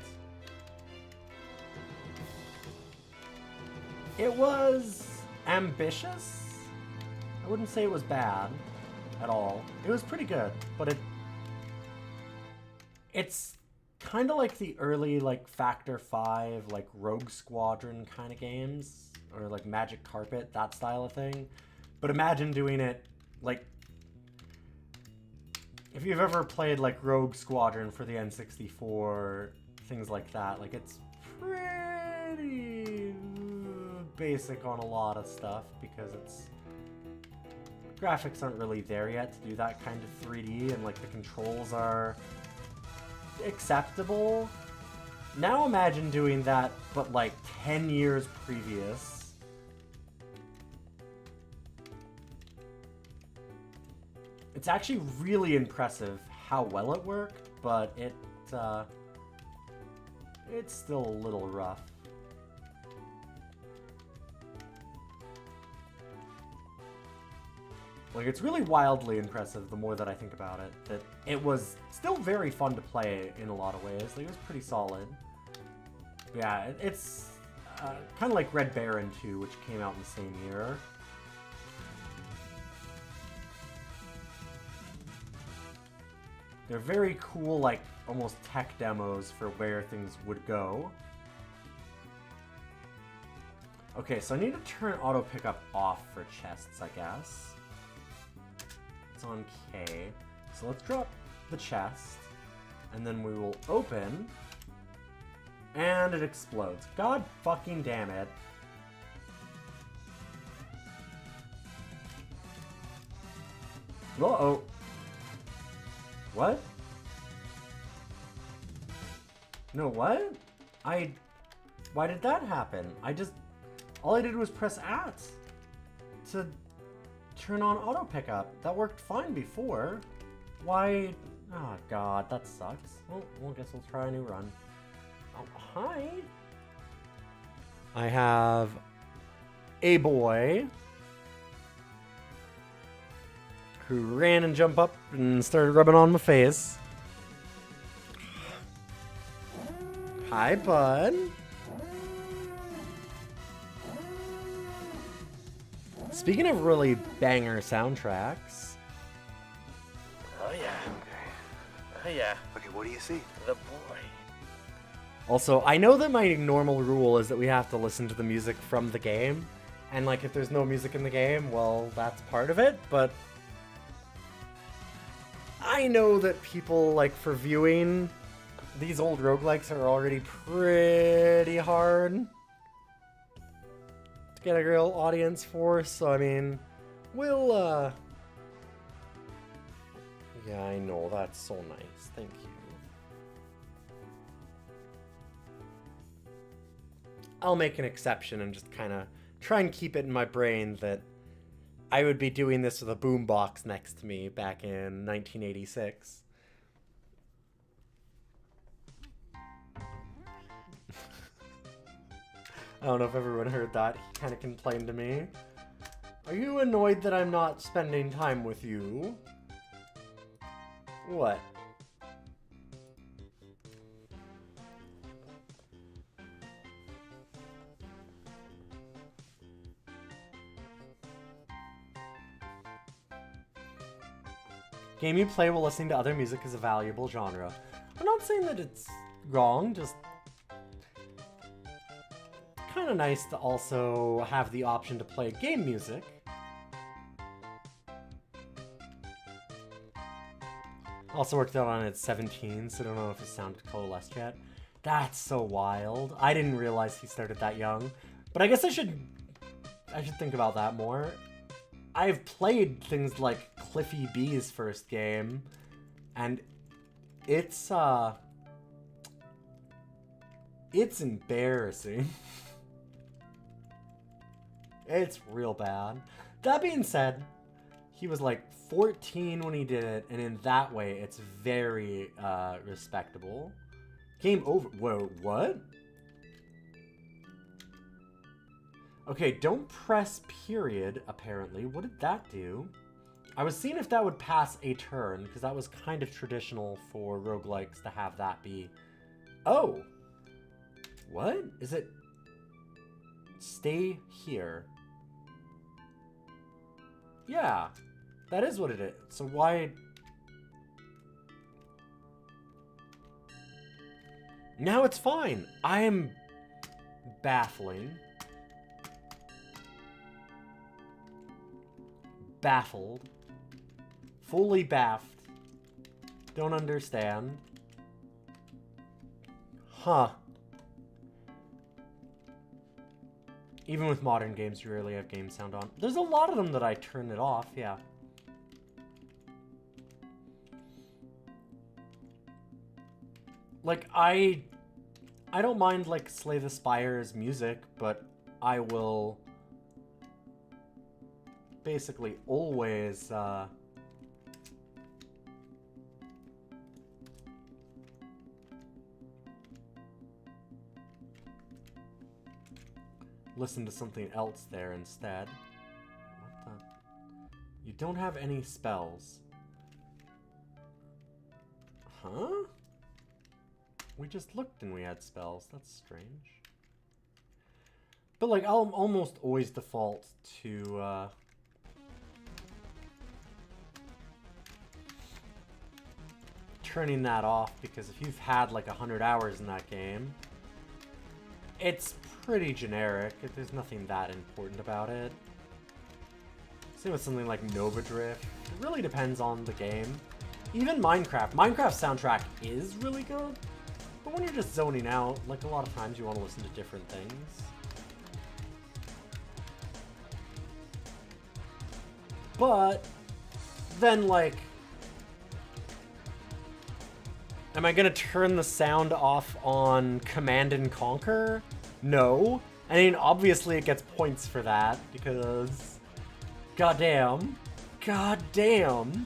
It was ambitious. I wouldn't say it was bad at all. It was pretty good, but it's kind of like the early, like, Factor 5, like, Rogue Squadron kind of games, or like Magic Carpet, that style of thing. But imagine doing it, like, if you've ever played, like, Rogue Squadron for the N64, things like that, like, it's pretty basic on a lot of stuff, because graphics aren't really there yet to do that kind of 3D, and, like, the controls are acceptable. Now imagine doing that, but, like, 10 years previous. It's actually really impressive how well it worked, but it's still a little rough. Like, it's really wildly impressive the more that I think about it, that it was still very fun to play in a lot of ways. Like, it was pretty solid. But yeah, it's kind of like Red Baron 2, which came out in the same year. They're very cool, like, almost tech demos for where things would go. Okay, so I need to turn auto pickup off for chests, I guess. It's on K. So let's drop the chest, and then we will open, and it explodes. God fucking damn it. Uh-oh. What? No, what? Why did that happen? All I did was press at to turn on auto pickup. That worked fine before. Why? Oh god, that sucks. Well, I guess we'll try a new run. Oh, hi. I have a boy who ran and jumped up and started rubbing on my face. Hi, bud. Speaking of really banger soundtracks. Oh yeah. Oh yeah. Okay, what do you see? The boy. Also, I know that my normal rule is that we have to listen to the music from the game. And like, if there's no music in the game, well, that's part of it, but I know that people, like, for viewing, these old roguelikes are already pretty hard to get a real audience for, so I mean, we'll, yeah, I know, that's so nice, thank you. I'll make an exception and just kind of try and keep it in my brain that I would be doing this with a boombox next to me back in 1986. I don't know if everyone heard that. He kind of complained to me. Are you annoyed that I'm not spending time with you? What? Game you play while listening to other music is a valuable genre. I'm not saying that it's wrong, just kind of nice to also have the option to play game music. Also worked out on it at 17, so I don't know if it sounded coalesced yet. That's so wild. I didn't realize he started that young, but I guess I should think about that more. I've played things like Cliffy B's first game, and it's embarrassing. It's real bad. That being said, he was like 14 when he did it, and in that way, it's very respectable. Game over. Whoa, what? Okay, don't press period, apparently. What did that do? I was seeing if that would pass a turn, because that was kind of traditional for roguelikes to have that be... Oh! What? Is it... Stay here? Yeah, that is what it is. So why... Now it's fine. I am baffling. Baffled. Fully baffed. Don't understand. Huh. Even with modern games, you rarely have game sound on. There's a lot of them that I turn it off, yeah. Like, I don't mind, like, Slay the Spire's music, but I will basically always, listen to something else there instead. What the? You don't have any spells. Huh? We just looked and we had spells. That's strange. But like, I'll almost always default to, turning that off, because if you've had like 100 hours in that game, it's pretty generic. There's nothing that important about it. Same with something like Nova Drift. It really depends on the game. Even Minecraft. Minecraft's soundtrack is really good, but when you're just zoning out, like a lot of times you want to listen to different things. But then, like, Am I gonna turn the sound off on Command and Conquer? No. I mean, obviously it gets points for that, because... Goddamn. Goddamn.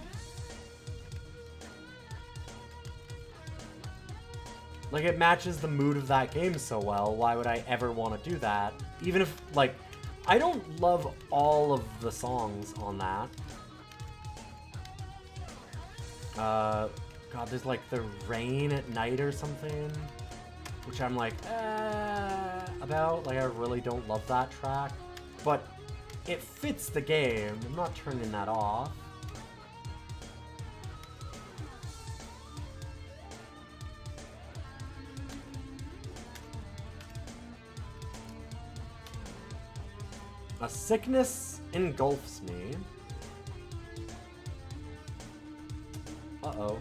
Like, it matches the mood of that game so well, why would I ever want to do that? Even if, like, I don't love all of the songs on that. God, there's like the Rain at Night or something, which I'm like, about. Like, I really don't love that track, but it fits the game. I'm not turning that off. A sickness engulfs me. Uh-oh.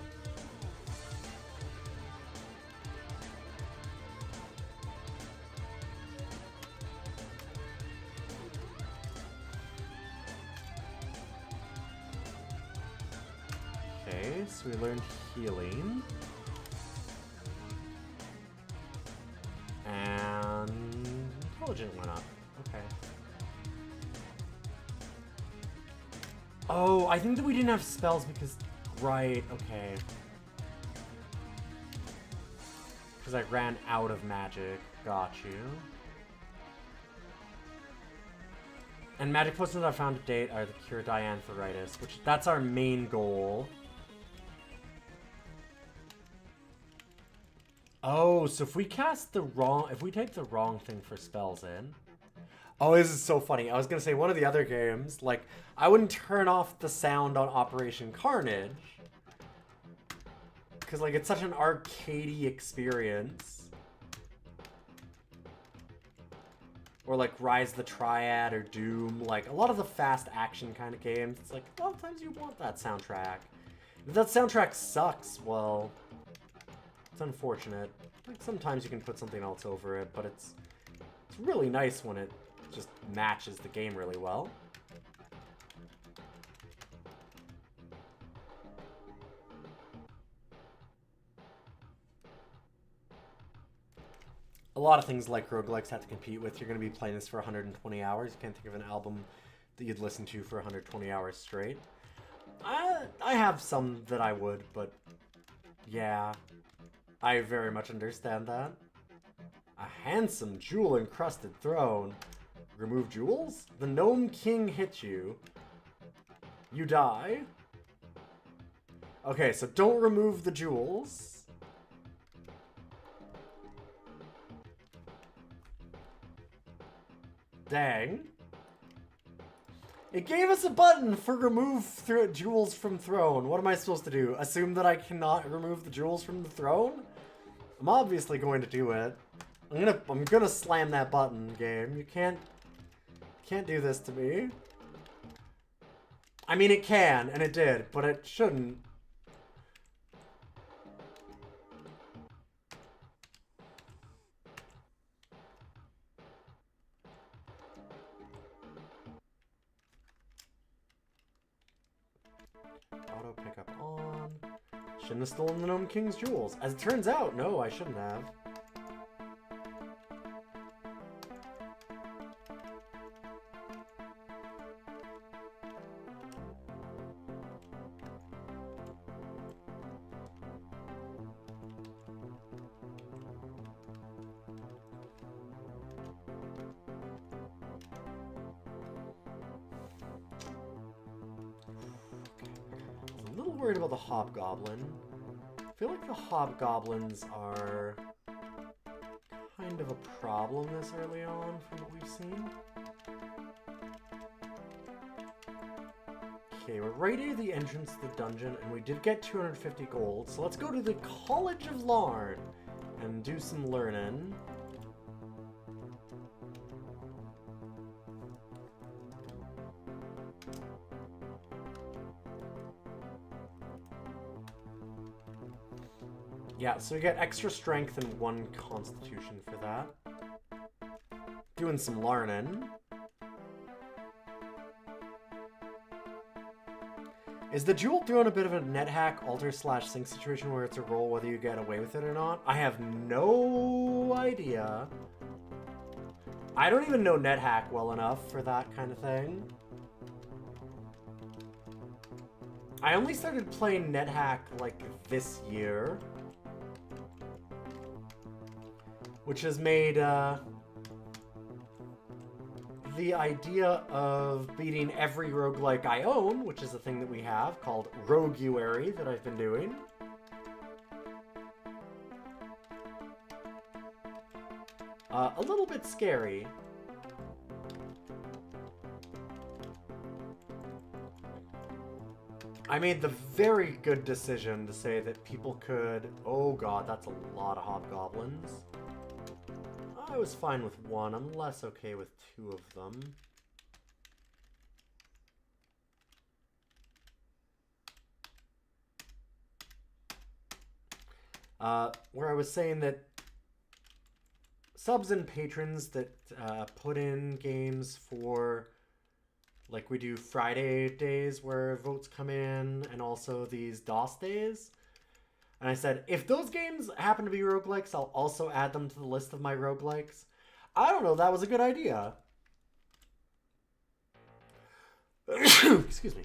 Okay, so we learned healing. And intelligent went up. Okay. Oh, I think that we didn't have spells because... Right, okay. Because I ran out of magic. Got you. And magic potions I found to date are the cure diantheritis, which that's our main goal. Oh, so if we cast the wrong... If we type the wrong thing for spells in... Oh, this is so funny. I was going to say one of the other games, like, I wouldn't turn off the sound on Operation Carnage. Because, like, it's such an arcadey experience. Or, like, Rise the Triad or Doom. Like, a lot of the fast action kind of games, it's like, a lot of times you want that soundtrack. If that soundtrack sucks, well, it's unfortunate. Like, sometimes you can put something else over it, but it's really nice when it just matches the game really well. A lot of things like roguelikes have to compete with. You're going to be playing this for 120 hours. You can't think of an album that you'd listen to for 120 hours straight. I have some that I would, but yeah, I very much understand that. A handsome jewel-encrusted throne. Remove jewels? The Gnome King hits you. You die. Okay, so don't remove the jewels. Dang. It gave us a button for remove jewels from throne. What am I supposed to do? Assume that I cannot remove the jewels from the throne? I'm obviously going to do it. I'm gonna slam that button, game. You can't do this to me. I mean, it can, and it did, but it shouldn't. Auto pickup on. Shouldn't have stolen the Gnome King's jewels. As it turns out, no, I shouldn't have. Worried about the hobgoblin. I feel like the hobgoblins are kind of a problem this early on from what we've seen. Okay, we're right near the entrance to the dungeon, and we did get 250 gold, so let's go to the College of Larn and do some learning. Yeah, so we get extra strength and 1 constitution for that. Doing some learning. Is the Jewel Throne a bit of a NetHack alter/sync situation where it's a roll whether you get away with it or not? I have no idea. I don't even know NetHack well enough for that kind of thing. I only started playing NetHack like this year, which has made the idea of beating every roguelike I own, which is a thing that we have called Rogueary that I've been doing. A little bit scary. I made the very good decision to say that people could... Oh god, that's a lot of hobgoblins. I was fine with one. I'm less okay with two of them. Where I was saying that subs and patrons that put in games for, like we do Friday days where votes come in, and also these DOS days. And I said, if those games happen to be roguelikes, I'll also add them to the list of my roguelikes. I don't know, that was a good idea. Excuse me.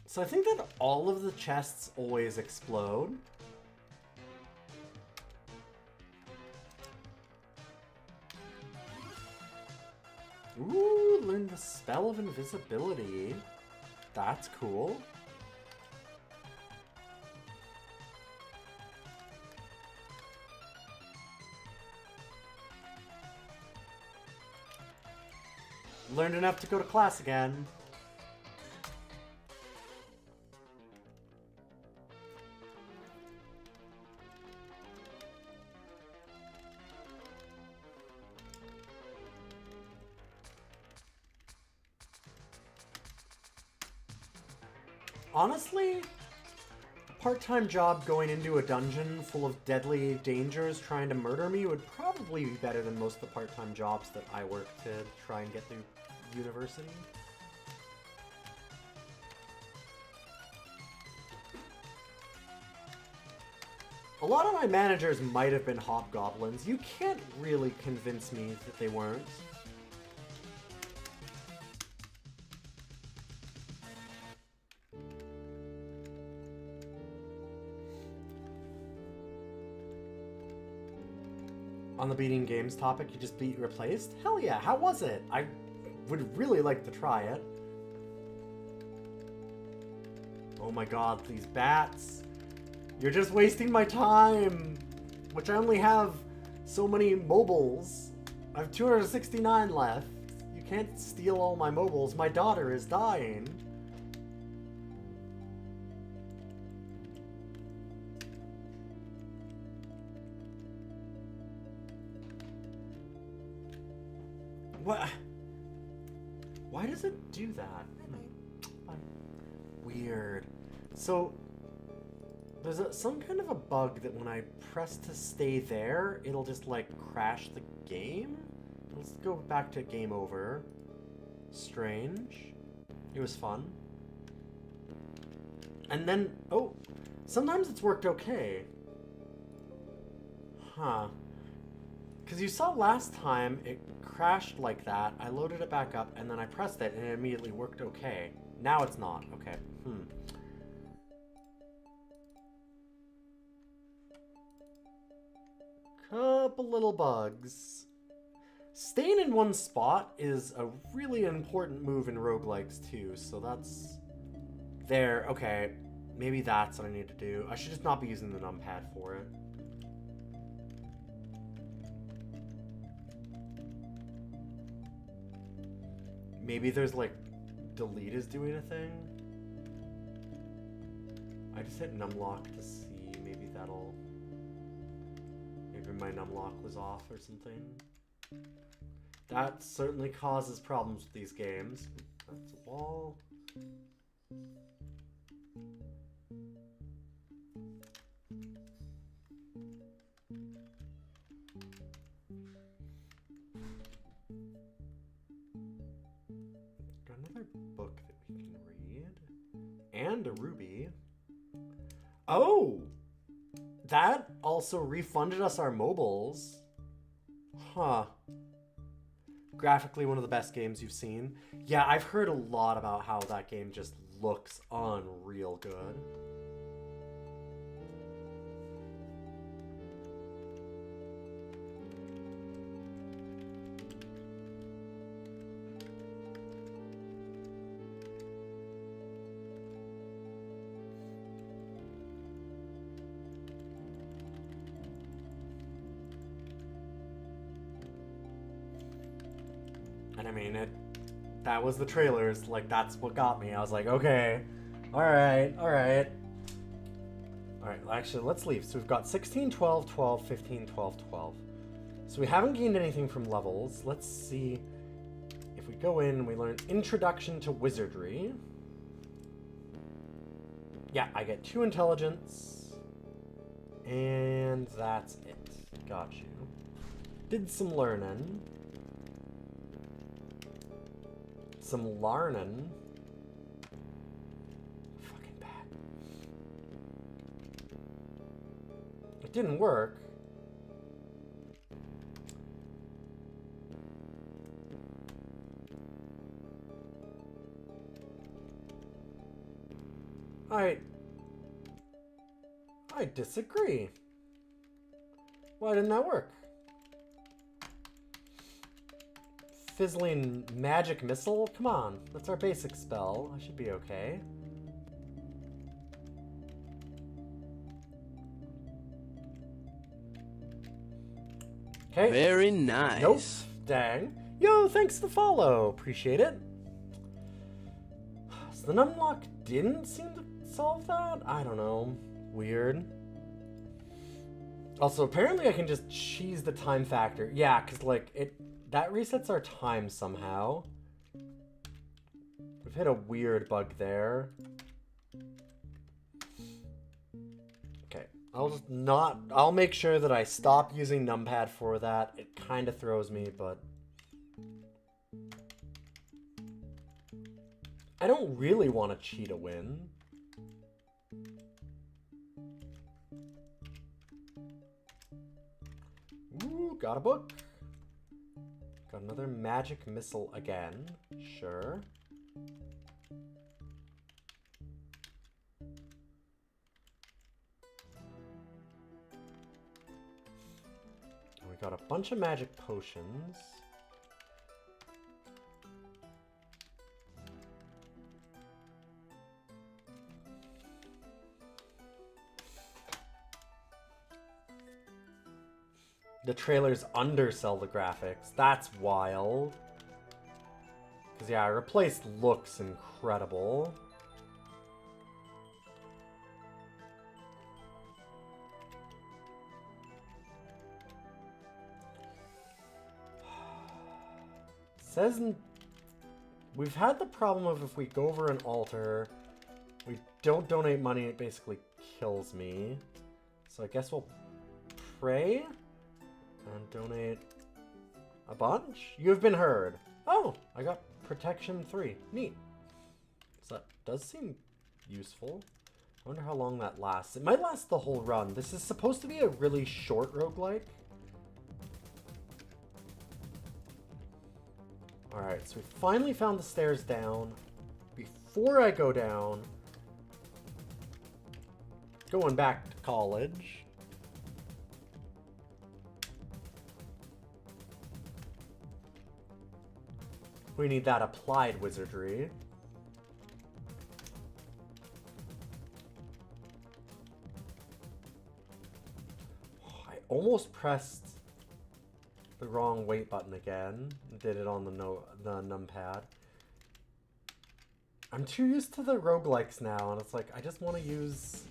So I think that all of the chests always explode. Ooh, learn the spell of invisibility. That's cool. Learned enough to go to class again. Honestly, a part-time job going into a dungeon full of deadly dangers trying to murder me would probably be better than most of the part-time jobs that I work to try and get through university. A lot of my managers might have been hobgoblins. You can't really convince me that they weren't. On the beating games topic, you just beat replaced? Hell yeah, how was it? I would really like to try it. Oh my god, these bats. You're just wasting my time, which I only have so many mobiles. I have 269 left. You can't steal all my mobiles. My daughter is dying. What? Why does it do that? Weird. So, there's some kind of a bug that when I press to stay there, it'll just like crash the game? Let's go back to game over. Strange. It was fun. And then, oh, sometimes it's worked okay. Huh. Because you saw last time it crashed like that, I loaded it back up, and then I pressed it, and it immediately worked okay. Now it's not. Okay. Couple little bugs. Staying in one spot is a really important move in roguelikes too, so that's... There, okay. Maybe that's what I need to do. I should just not be using the numpad for it. Maybe there's like, delete is doing a thing? I just hit numlock to see, maybe that'll... Maybe my numlock was off or something. That certainly causes problems with these games. That's a wall. And a ruby. Oh! That also refunded us our mobiles. Huh. Graphically, one of the best games you've seen. Yeah, I've heard a lot about how that game just looks unreal good. And I mean, that was the trailers. Like, that's what got me. I was like, okay, all right. All right, actually, let's leave. So we've got 16, 12, 12, 15, 12, 12. So we haven't gained anything from levels. Let's see if we go in and we learn Introduction to Wizardry. Yeah, I get 2 intelligence. And that's it. Got you. Did some learning. Some larnin. Fucking bad. It didn't work. I disagree. Why didn't that work? Fizzling magic missile? Come on, that's our basic spell. I should be okay. Okay. Very nice. Nope. Dang. Yo, thanks for the follow. Appreciate it. So the numlock didn't seem to solve that? I don't know. Weird. Also, apparently I can just cheese the time factor. Yeah, because, like, that resets our time somehow. We've hit a weird bug there. Okay, I'll make sure that I stop using numpad for that. It kind of throws me, but I don't really want to cheat a win. Ooh, got a book. Got another magic missile again. Sure. We got a bunch of magic potions. The trailers undersell the graphics. That's wild. Because, yeah, replaced looks incredible. Says we've had the problem of if we go over an altar, we don't donate money, it basically kills me. So I guess we'll pray and donate a bunch. You've been heard. Oh, I got protection 3. Neat. So that does seem useful. I wonder how long that lasts. It might last the whole run. This is supposed to be a really short roguelike. Alright, so we finally found the stairs down. Before I go down, going back to college. We need that applied wizardry. I almost pressed the wrong wait button again. Did it on the numpad. I'm too used to the roguelikes now, and it's like, I just want to use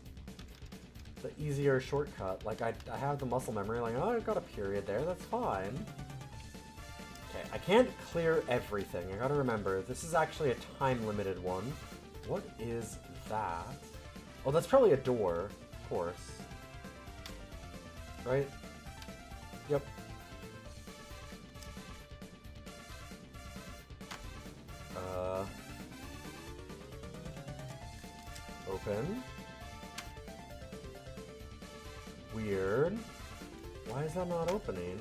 the easier shortcut. Like, I have the muscle memory, like, oh, I've got a period there, that's fine. Okay, I can't clear everything. I gotta remember, this is actually a time-limited one. What is that? Oh, that's probably a door, of course. Right? Yep. open. Weird. Why is that not opening?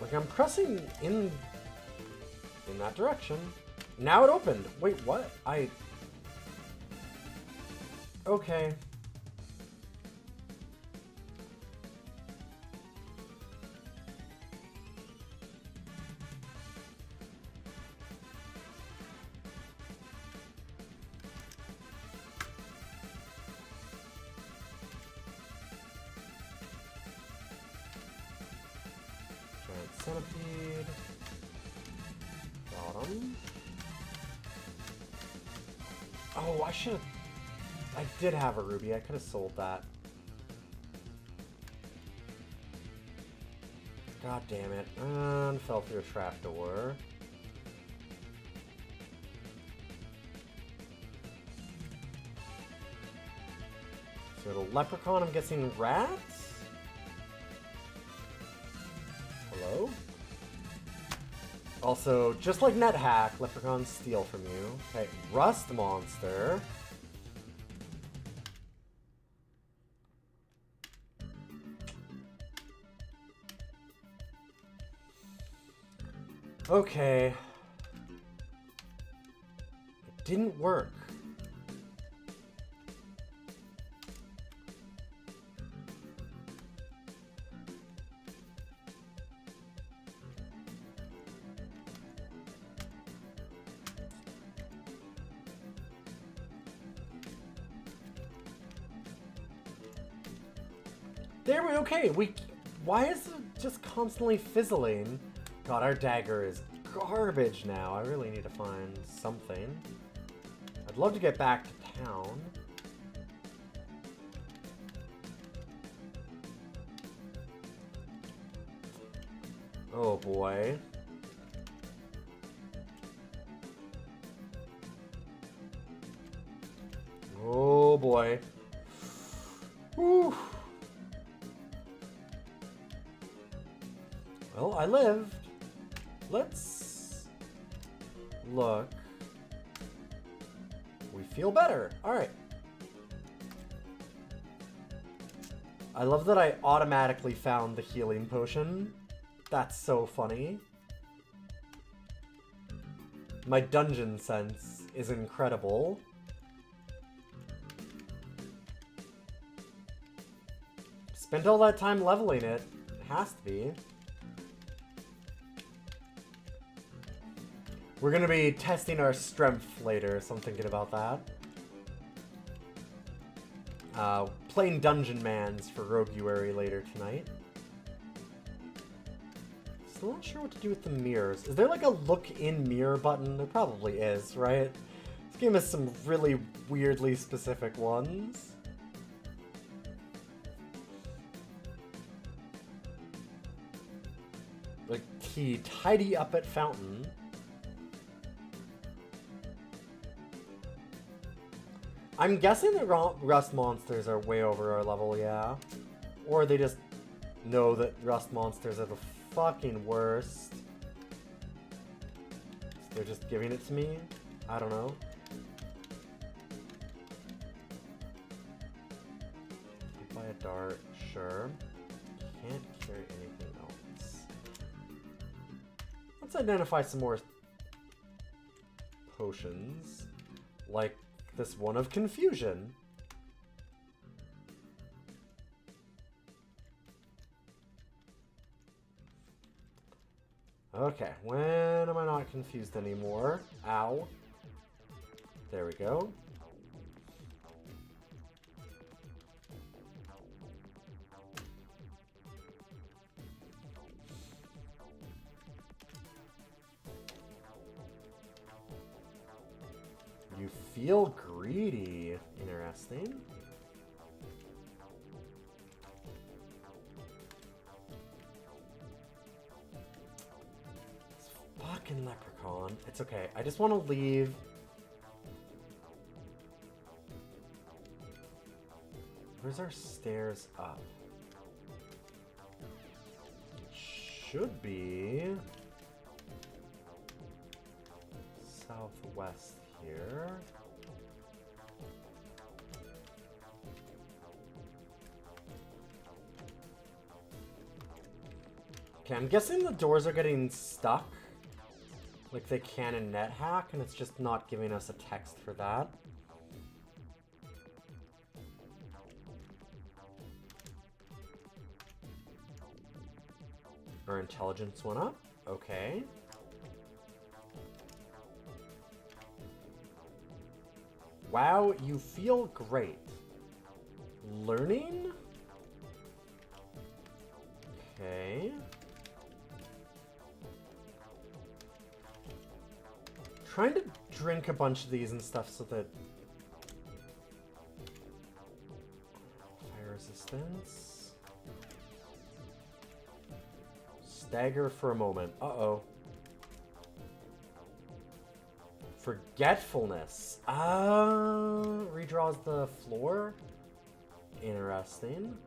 Like, I'm pressing in that direction. Now it opened. Wait, what? Okay. Centipede. Got him. Oh, I did have a ruby. I could have sold that. God damn it. And fell through a trapdoor. So the leprechaun, I'm guessing rats? Hello? Also, just like NetHack, leprechauns steal from you. Okay, rust monster. Okay. It didn't work. There we okay. Why is it just constantly fizzling? God, our dagger is garbage now. I really need to find something. I'd love to get back to town. Oh boy. Oh boy. Whew. Well, I lived. Let's look. We feel better. Alright. I love that I automatically found the healing potion. That's so funny. My dungeon sense is incredible. Spent all that time leveling it. It has to be. We're gonna be testing our strength later, so I'm thinking about that. Playing Dungeon Mans for Rogueary later tonight. Still not sure what to do with the mirrors. Is there like a look in mirror button? There probably is, right? This game has some really weirdly specific ones. Like key tidy up at fountain. I'm guessing the rust monsters are way over our level, yeah. Or they just know that rust monsters are the fucking worst. So they're just giving it to me? I don't know. Buy a dart, sure. Can't carry anything else. Let's identify some more potions. Like this one of confusion. Okay, when am I not confused anymore? Ow. There we go. You feel greedy. Interesting. This fucking leprechaun. It's okay. I just want to leave. Where's our stairs up? It should be southwest here. Okay, I'm guessing the doors are getting stuck. Like they can in NetHack, and it's just not giving us a text for that. Our intelligence went up. Okay. Wow, you feel great. Learning? Okay. Trying to drink a bunch of these and stuff so that... Fire resistance. Stagger for a moment. Uh-oh. Forgetfulness. Redraws the floor. Interesting.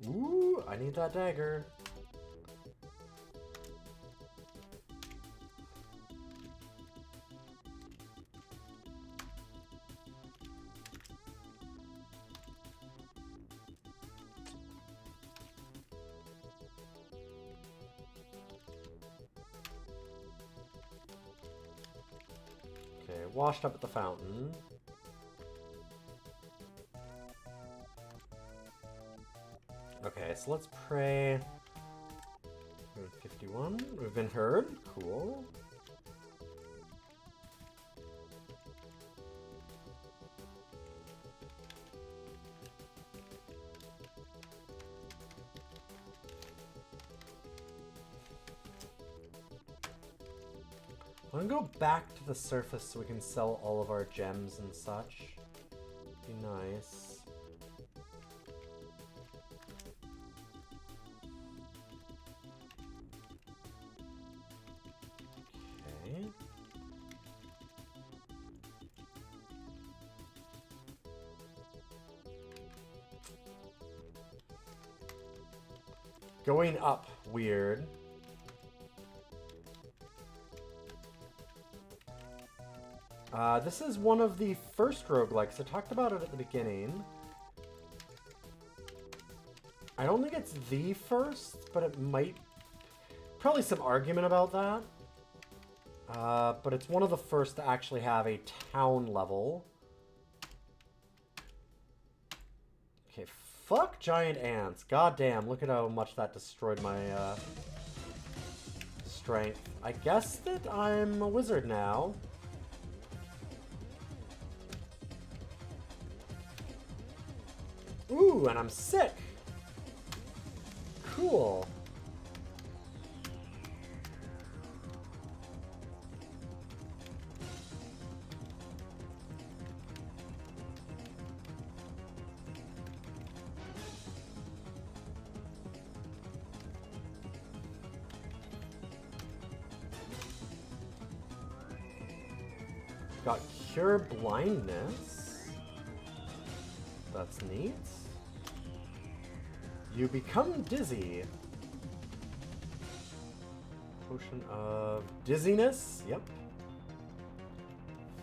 Ooh, I need that dagger. Okay, washed up at the fountain. Okay, so let's pray. 51. We've been heard. Cool. I'm gonna go back to the surface so we can sell all of our gems and such. Be nice. Going up, weird. This is one of the first roguelikes. I talked about it at the beginning. I don't think it's the first, but it might... Probably some argument about that. But it's one of the first to actually have a town level. Okay, fuck giant ants. God damn, look at how much that destroyed my strength. I guess that I'm a wizard now. Ooh, and I'm sick. Cool. Got cure blindness. That's neat. You become dizzy. Potion of dizziness. Yep.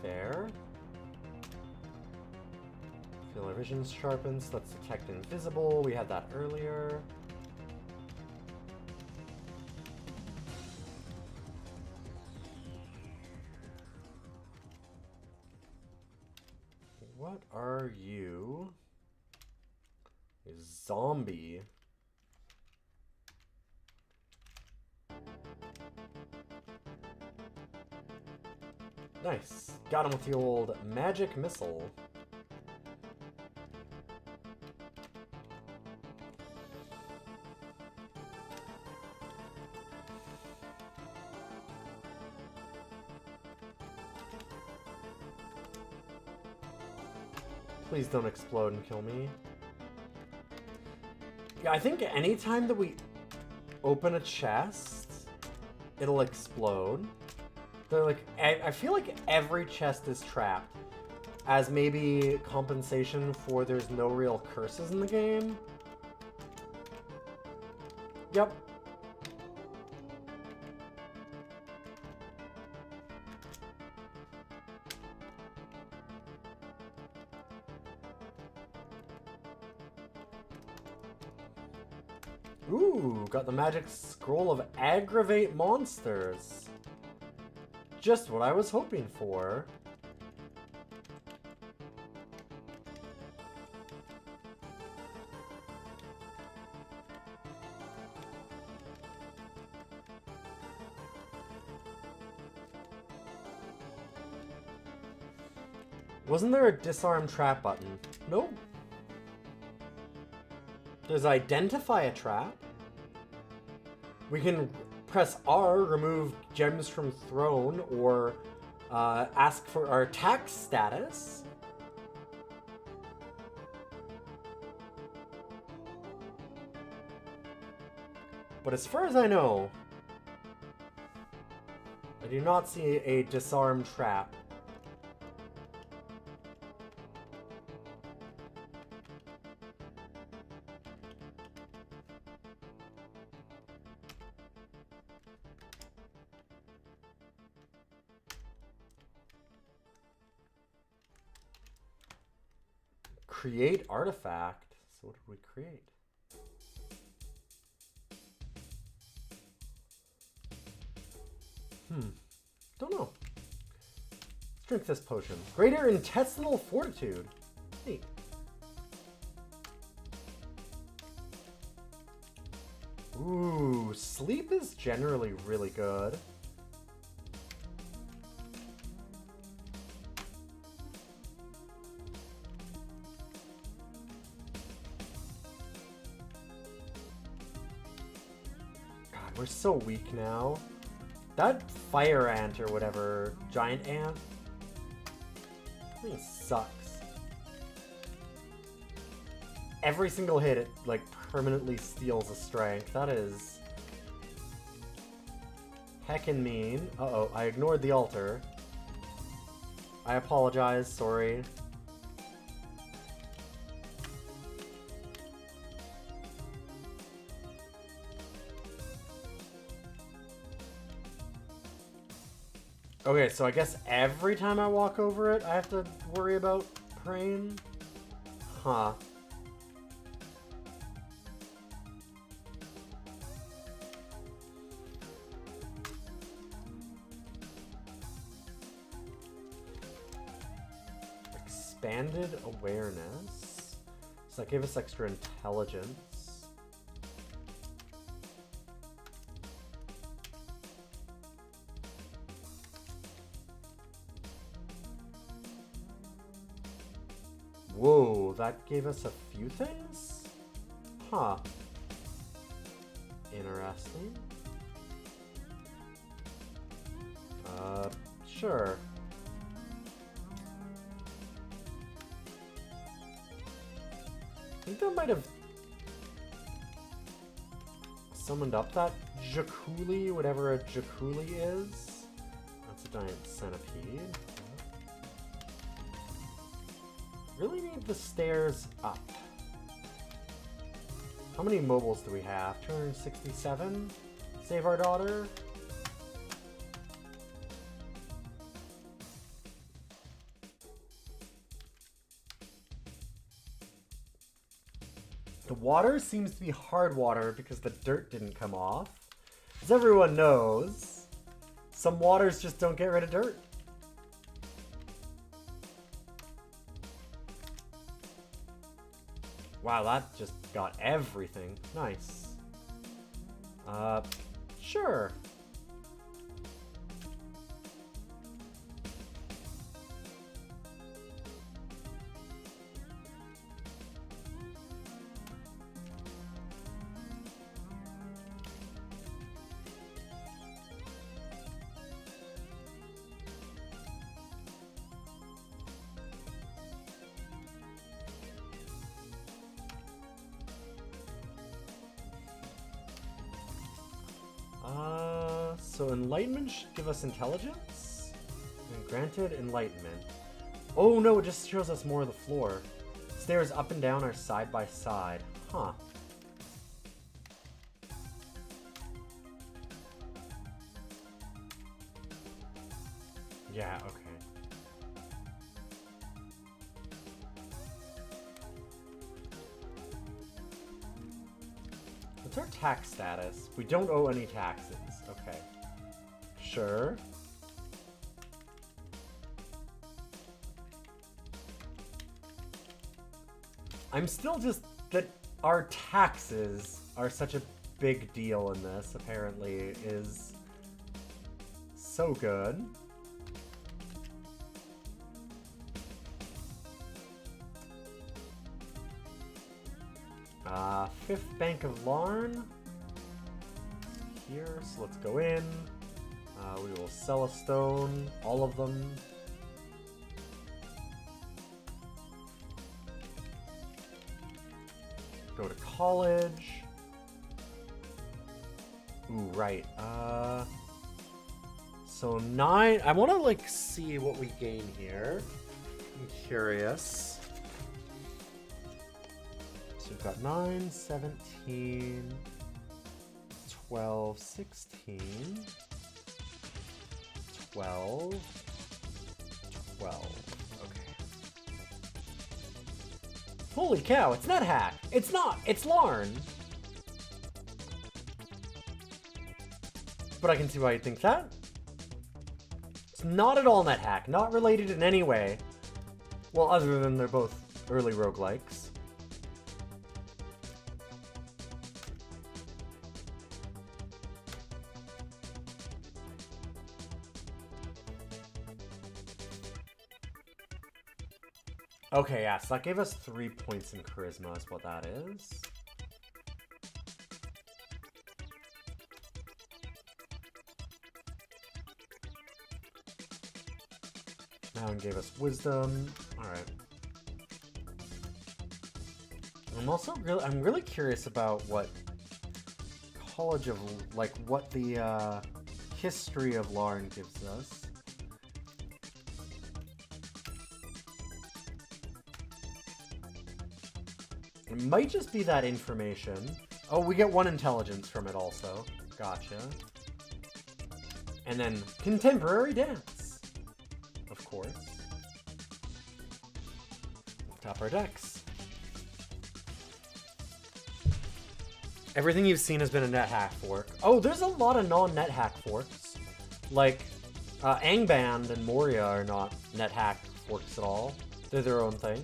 Fair. Feel our vision sharpens. Let's detect invisible. We had that earlier. What are you? A zombie. Nice. Got him with the old magic missile. Please don't explode and kill me. Yeah, I think anytime that we open a chest, it'll explode. They're like, I feel like every chest is trapped as maybe compensation for there's no real curses in the game. Yep. Ooh, got the magic scroll of aggravate monsters. Just what I was hoping for. Wasn't there a disarm trap button? Nope. There's identify a trap. We can press R, remove gems from throne, or ask for our attack status. But as far as I know, I do not see a disarm trap. Create artifact. So what did we create? Don't know. Let's drink this potion. Greater intestinal fortitude. Neat. Ooh, sleep is generally really good. We're so weak now. That fire ant or whatever, giant ant, I think it sucks. Every single hit, it like permanently steals a strength. That is heckin' mean. Uh-oh, I ignored the altar. I apologize, sorry. Okay, so I guess every time I walk over it, I have to worry about praying? Huh. Expanded awareness. So that gave us extra intelligence. Whoa, that gave us a few things? Huh. Interesting. Sure. I think that might have summoned up that Jakuli, whatever a Jakuli is. That's a giant centipede. Really need the stairs up. How many mobiles do we have? 267? Save our daughter? The water seems to be hard water because the dirt didn't come off. As everyone knows, some waters just don't get rid of dirt. Wow, that just got everything. Nice. Sure. So enlightenment should give us intelligence. And granted enlightenment. Oh no, it just shows us more of the floor. Stairs up and down are side by side. Huh. Yeah, okay. What's our tax status? We don't owe any taxes. Okay. Sure. I'm still just that our taxes are such a big deal in this, apparently, is so good. Fifth Bank of Larn. Here, so let's go in. We will sell a stone, all of them. Go to college. Ooh, right. So 9. I want to like see what we gain here. I'm curious. So we've got 9, 17, 12, 16, 12, 12. Okay. Holy cow, it's NetHack! It's not! It's Larn! But I can see why you'd think that. It's not at all NetHack, not related in any way. Well, other than they're both early roguelikes. Okay, yeah, so that gave us 3 points in charisma is what that is. Now it gave us wisdom. Alright. I'm really curious about what College of, like, what the history of Larn gives us. It might just be that information. Oh, we get 1 intelligence from it also. Gotcha. And then contemporary dance. Of course. Top our decks. Everything you've seen has been a NetHack fork. Oh, there's a lot of non-NetHack forks. Like, Angband and Moria are not NetHack forks at all. They're their own thing.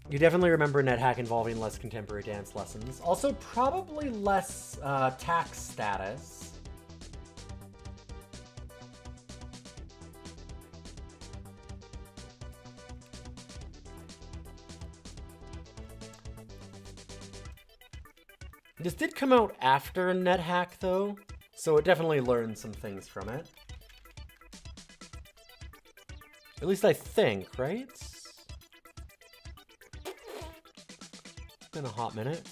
You definitely remember NetHack involving less contemporary dance lessons. Also, probably less tax status. This did come out after NetHack, though, so it definitely learned some things from it. At least I think, right? Been a hot minute.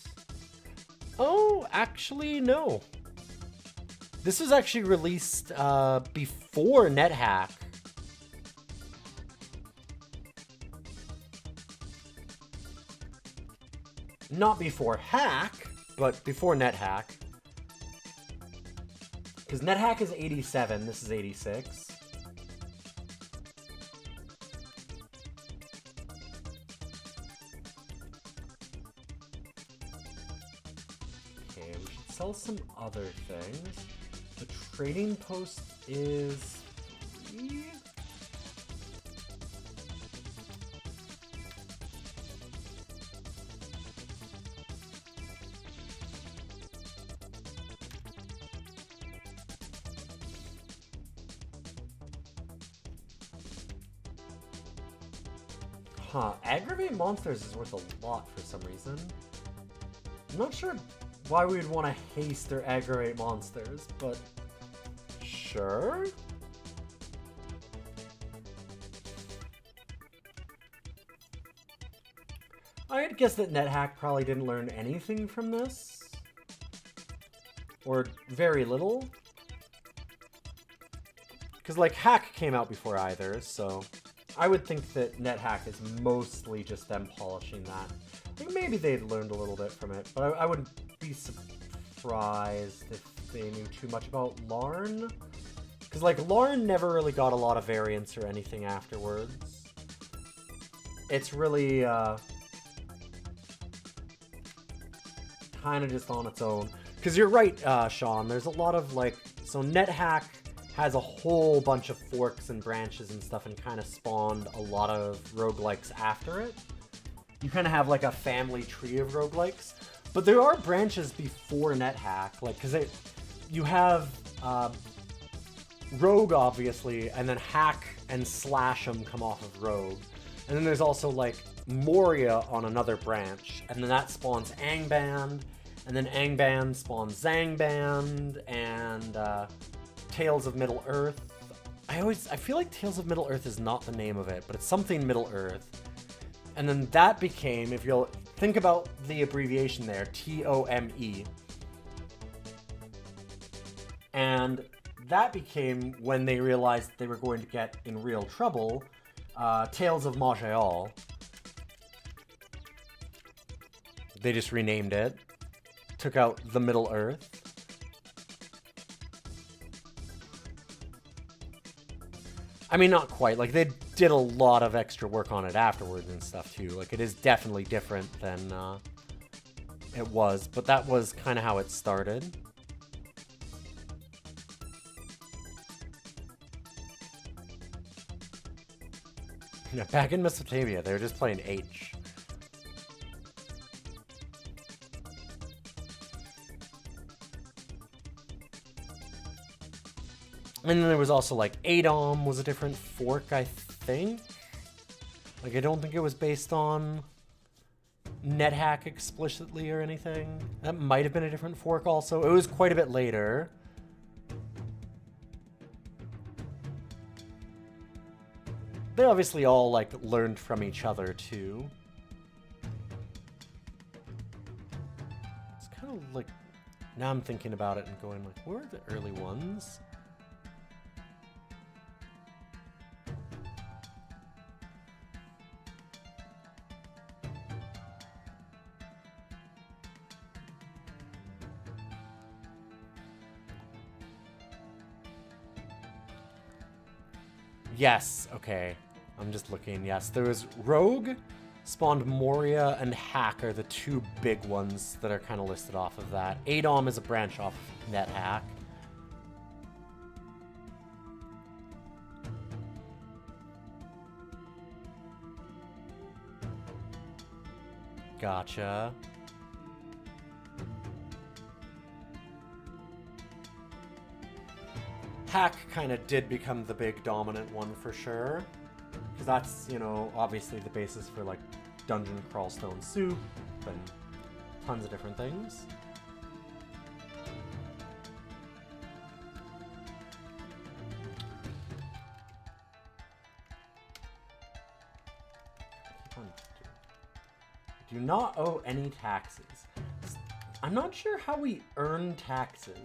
Oh, actually, no. This was actually released before NetHack. Not before Hack, but before NetHack. Because NetHack is 87, this is 86. Sell some other things. The trading post is 3. Huh, aggravate monsters is worth a lot for some reason. I'm not sure why we would want to haste or aggravate monsters, but sure. I'd guess that NetHack probably didn't learn anything from this. or very little. Because, like, Hack came out before either, so I would think that NetHack is mostly just them polishing that. Like, maybe they'd learned a little bit from it, but I wouldn't be surprised if they knew too much about Larn. Because, like, Larn never really got a lot of variants or anything afterwards. It's really, kind of just on its own. Because you're right, Sean, there's a lot of, like, so NetHack has a whole bunch of forks and branches and stuff and kind of spawned a lot of roguelikes after it. You kind of have like a family tree of roguelikes. But there are branches before NetHack, like, because you have Rogue, obviously, and then Hack and Slash'em come off of Rogue. And then there's also, like, Moria on another branch, and then that spawns Angband, and then Angband spawns Zangband, and Tales of Middle Earth. I feel like Tales of Middle Earth is not the name of it, but it's something Middle Earth. And then that became, if you'll think about the abbreviation there, TOME. And that became, when they realized they were going to get in real trouble, Tales of Montreal. They just renamed it. Took out the Middle Earth. I mean, not quite. Like, they did a lot of extra work on it afterwards and stuff, too. Like, it is definitely different than it was. But that was kind of how it started. Yeah, back in Mesopotamia, they were just playing H. And then there was also, like, Adom was a different fork, I think. Like, I don't think it was based on NetHack explicitly or anything. That might have been a different fork also. It was quite a bit later. They obviously all, like, learned from each other, too. It's kind of like... Now I'm thinking about it and going, like, where are the early ones? Yes, okay. I'm just looking, yes. There was Rogue, spawned Moria, and Hack are the two big ones that are kind of listed off of that. Adom is a branch off of NetHack. Gotcha. Hack kind of did become the big dominant one for sure. Because that's, you know, obviously the basis for, like, Dungeon Crawlstone Soup and tons of different things. Do not owe any taxes. I'm not sure how we earn taxes.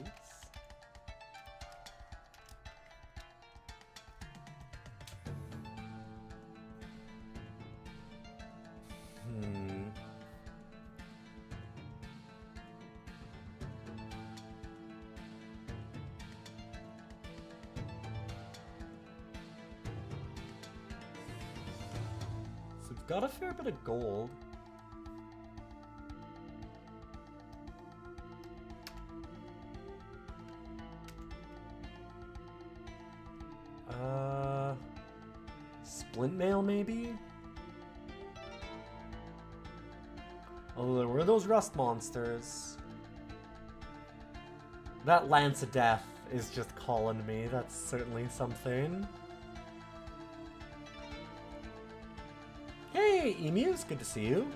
So we've got a fair bit of gold. Splint mail, maybe? Oh, there were those rust monsters. That Lance of Death is just calling me. That's certainly something. Hey, Emus, good to see you.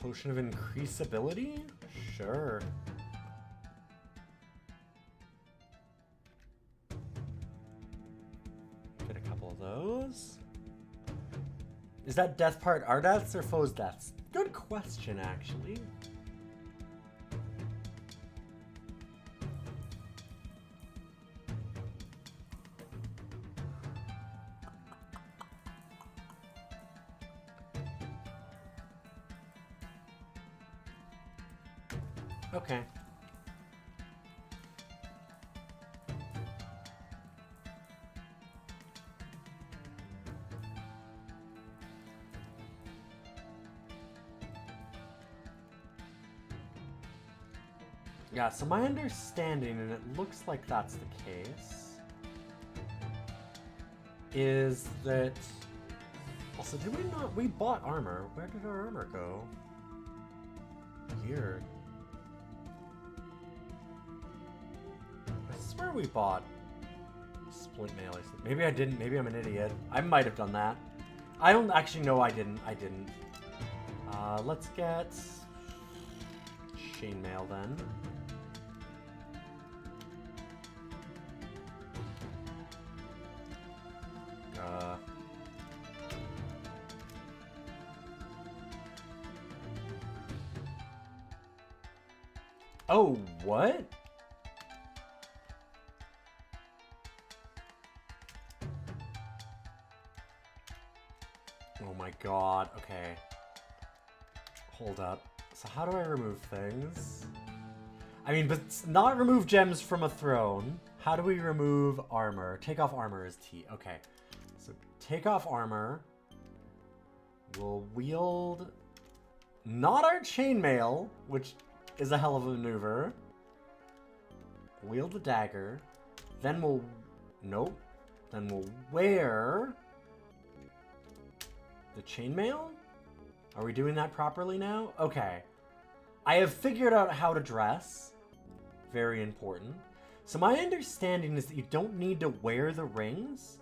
Potion of increasability? Sure. Get a couple of those. Is that death part our deaths or foes' deaths? Good question, actually. Okay. Yeah, so my understanding, and it looks like that's the case, is that... Also, did we not... We bought armor. Where did our armor go? Weird. I swear we bought splint mail or something. Maybe I didn't. Maybe I'm an idiot. I might have done that. I don't actually know I didn't. I didn't. Let's get chainmail then. Oh, what? Oh my god, okay. Hold up. So how do I remove things? I mean, but not remove gems from a throne. How do we remove armor? Take off armor is T. Okay. So take off armor. We'll wield not our chainmail, which is a hell of a maneuver. Wield the dagger. Then we'll... Nope. Then we'll wear the chainmail? Are we doing that properly now? Okay. I have figured out how to dress. Very important. So my understanding is that you don't need to wear the rings.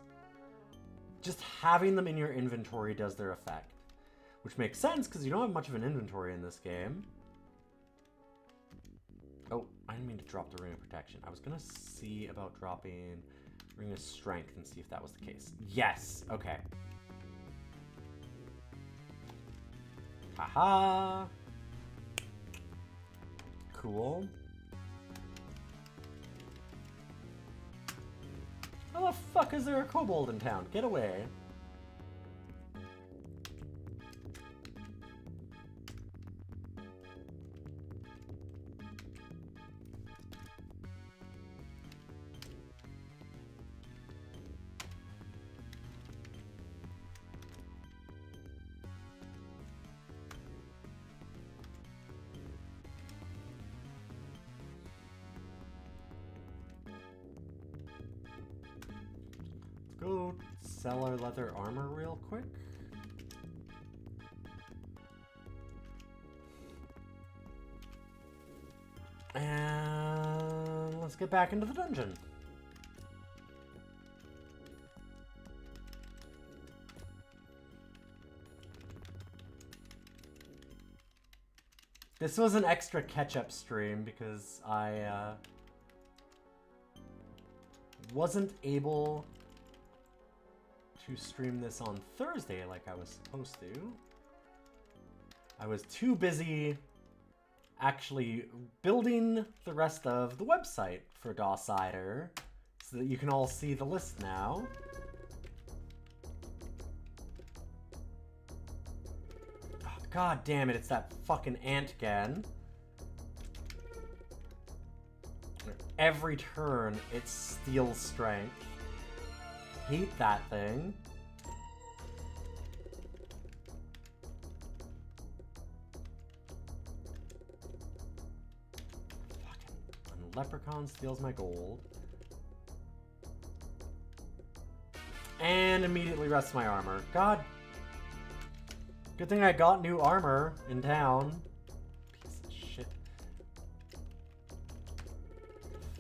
Just having them in your inventory does their effect. Which makes sense, because you don't have much of an inventory in this game. Oh, I didn't mean to drop the Ring of Protection. I was going to see about dropping Ring of Strength and see if that was the case. Yes! Okay. Haha! Cool. How the fuck is there a kobold in town? Get away. Go sell our leather armor real quick. And let's get back into the dungeon. This was an extra catch-up stream because I wasn't able to stream this on Thursday like I was supposed to. I was too busy actually building the rest of the website for DOScider so that you can all see the list now. Oh, God damn it, it's that fucking ant again. Every turn, it steals strength. Hate that thing. Fucking leprechaun steals my gold. And immediately rests my armor. God. Good thing I got new armor in town. Piece of shit.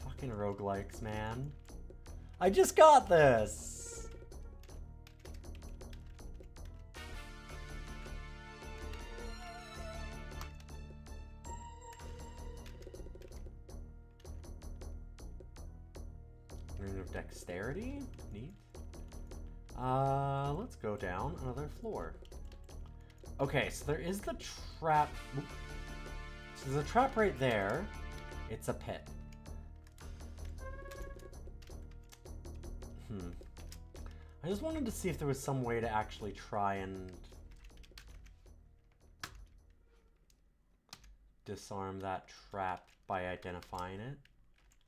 Fucking roguelikes, man. I just got this! Rune of Dexterity? Neat. Let's go down another floor. Okay, so there is the trap. So there's a trap right there. It's a pit. I just wanted to see if there was some way to actually try and disarm that trap by identifying it.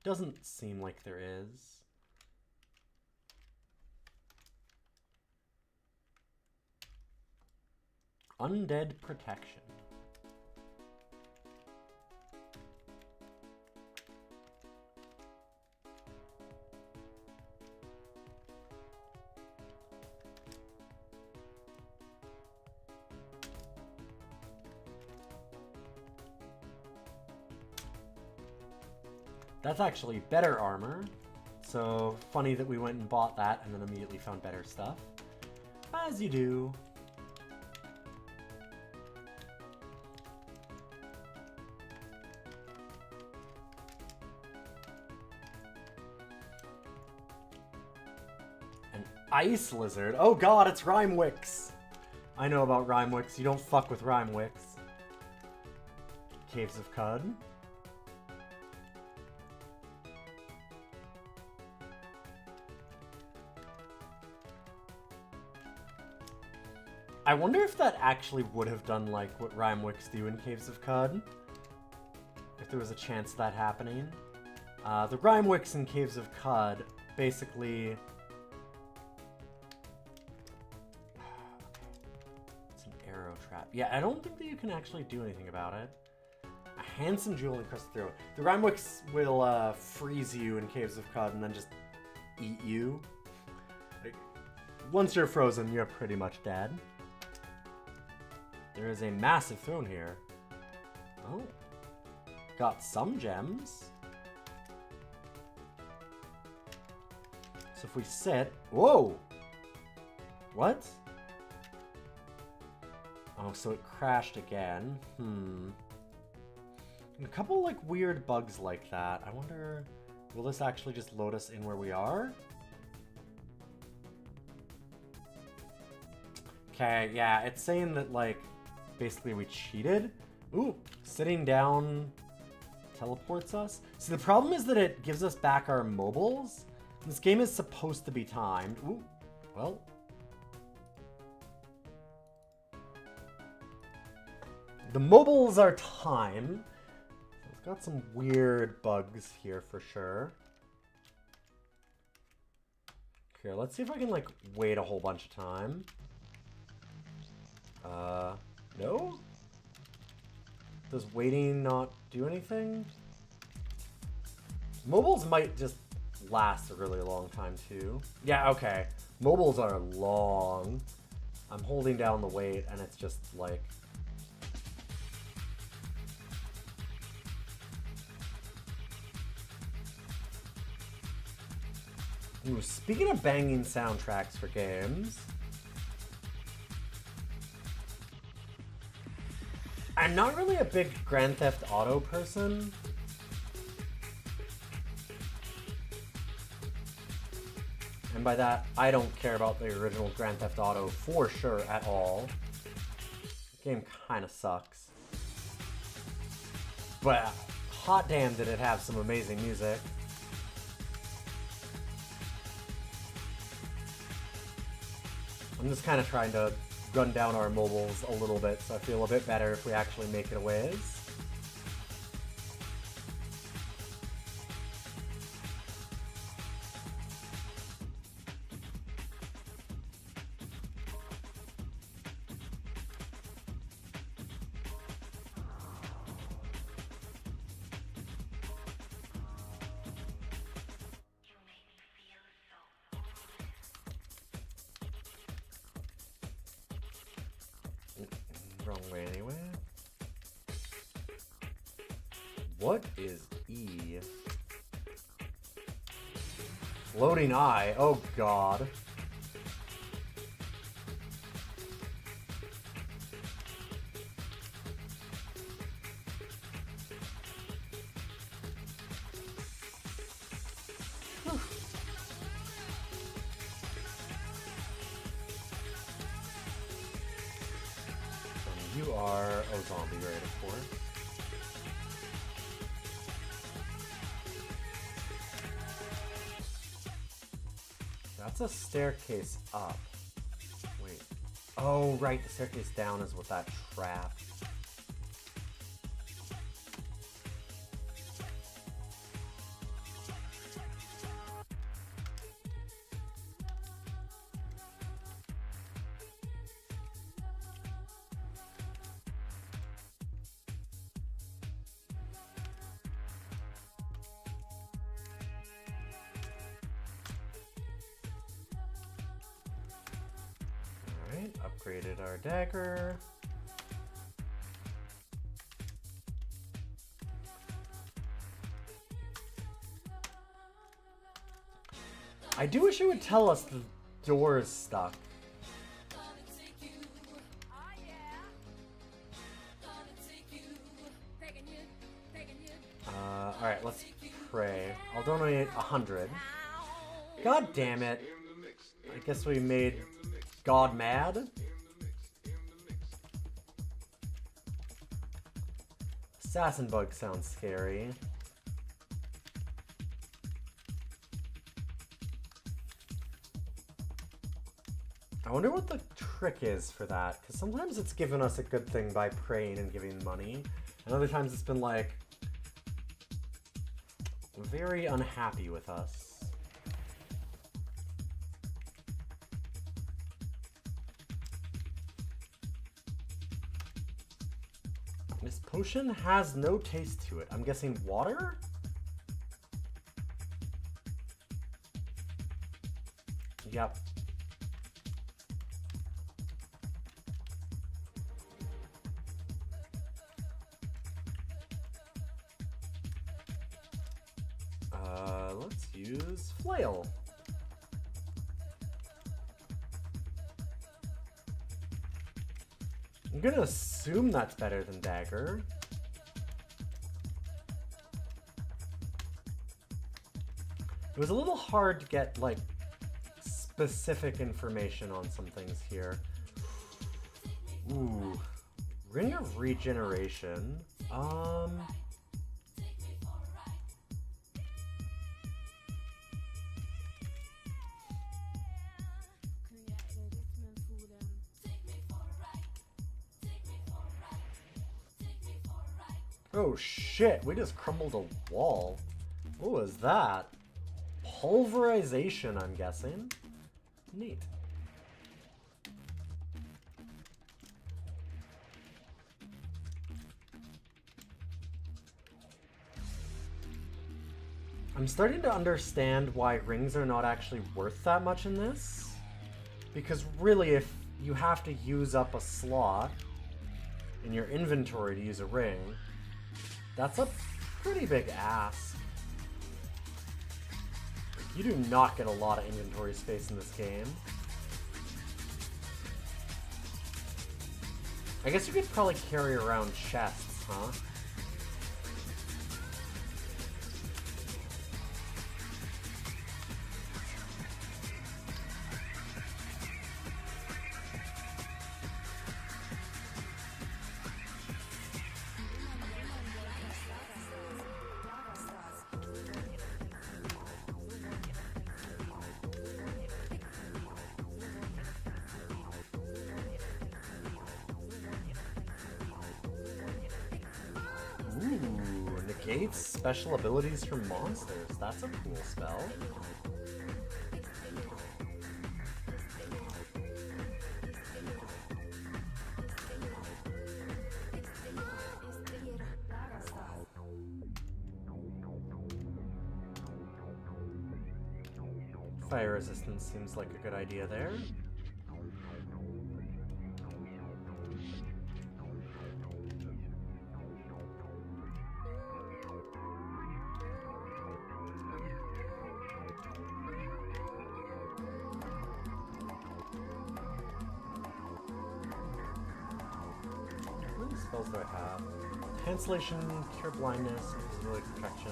Doesn't seem like there is. Undead protection. That's actually better armor. So funny that we went and bought that and then immediately found better stuff. As you do. An ice lizard. Oh god, it's Rhymewicks. I know about Rhymewicks. You don't fuck with Rhymewicks. Caves of Cud. I wonder if that actually would have done like what Rhymewicks do in Caves of Cud. If there was a chance of that happening. The Rhymewicks in Caves of Cud basically... It's an arrow trap. Yeah, I don't think that you can actually do anything about it. A handsome jewel encrusted throat. The Rhymewicks will freeze you in Caves of Cud and then just eat you. Like, once you're frozen, you're pretty much dead. There is a massive throne here. Oh. Got some gems. So if we sit... Whoa! What? Oh, so it crashed again. And a couple, like, weird bugs like that. I wonder... Will this actually just load us in where we are? Okay, yeah, it's saying that, like... Basically, we cheated. Ooh, sitting down teleports us. See, the problem is that it gives us back our mobiles. This game is supposed to be timed. Ooh, well. The mobiles are timed. It's got some weird bugs here for sure. Here, let's see if I can, like, wait a whole bunch of time. No? Does waiting not do anything? Mobiles might just last a really long time too. Yeah, okay. Mobiles are long. I'm holding down the wait and it's just like... Ooh, speaking of banging soundtracks for games... I'm not really a big Grand Theft Auto person. And by that, I don't care about the original Grand Theft Auto for sure at all. The game kind of sucks. But hot damn did it have some amazing music. I'm just kind of trying to run down our mobiles a little bit, so I feel a bit better if we actually make it a whiz. Wrong way anyway. What is E? Floating eye. Oh god. are... Oh, zombie, right, of course. That's a staircase up. Wait. Oh, right, the staircase down is with that trap. Upgraded our dagger. I do wish it would tell us the door is stuck. Alright, let's pray. I'll donate 100. God damn it. I guess we made God mad? Assassin bug sounds scary. I wonder what the trick is for that, because sometimes it's given us a good thing by praying and giving money, and other times it's been like very unhappy with us. This potion has no taste to it. I'm guessing water? Yep. Let's use flail. I'm gonna assume that's better than dagger. It was a little hard to get, like, specific information on some things here. Ooh. Ring of Regeneration. Oh shit, we just crumbled a wall. What was that? Pulverization, I'm guessing. Neat. I'm starting to understand why rings are not actually worth that much in this. Because really, if you have to use up a slot in your inventory to use a ring, that's a pretty big ask. You do not get a lot of inventory space in this game. I guess you could probably carry around chests, huh? Negates special abilities from monsters. That's a cool spell. Fire resistance seems like a good idea there. Spells do I have? Cancellation, Cure Blindness, Invisibility Protection.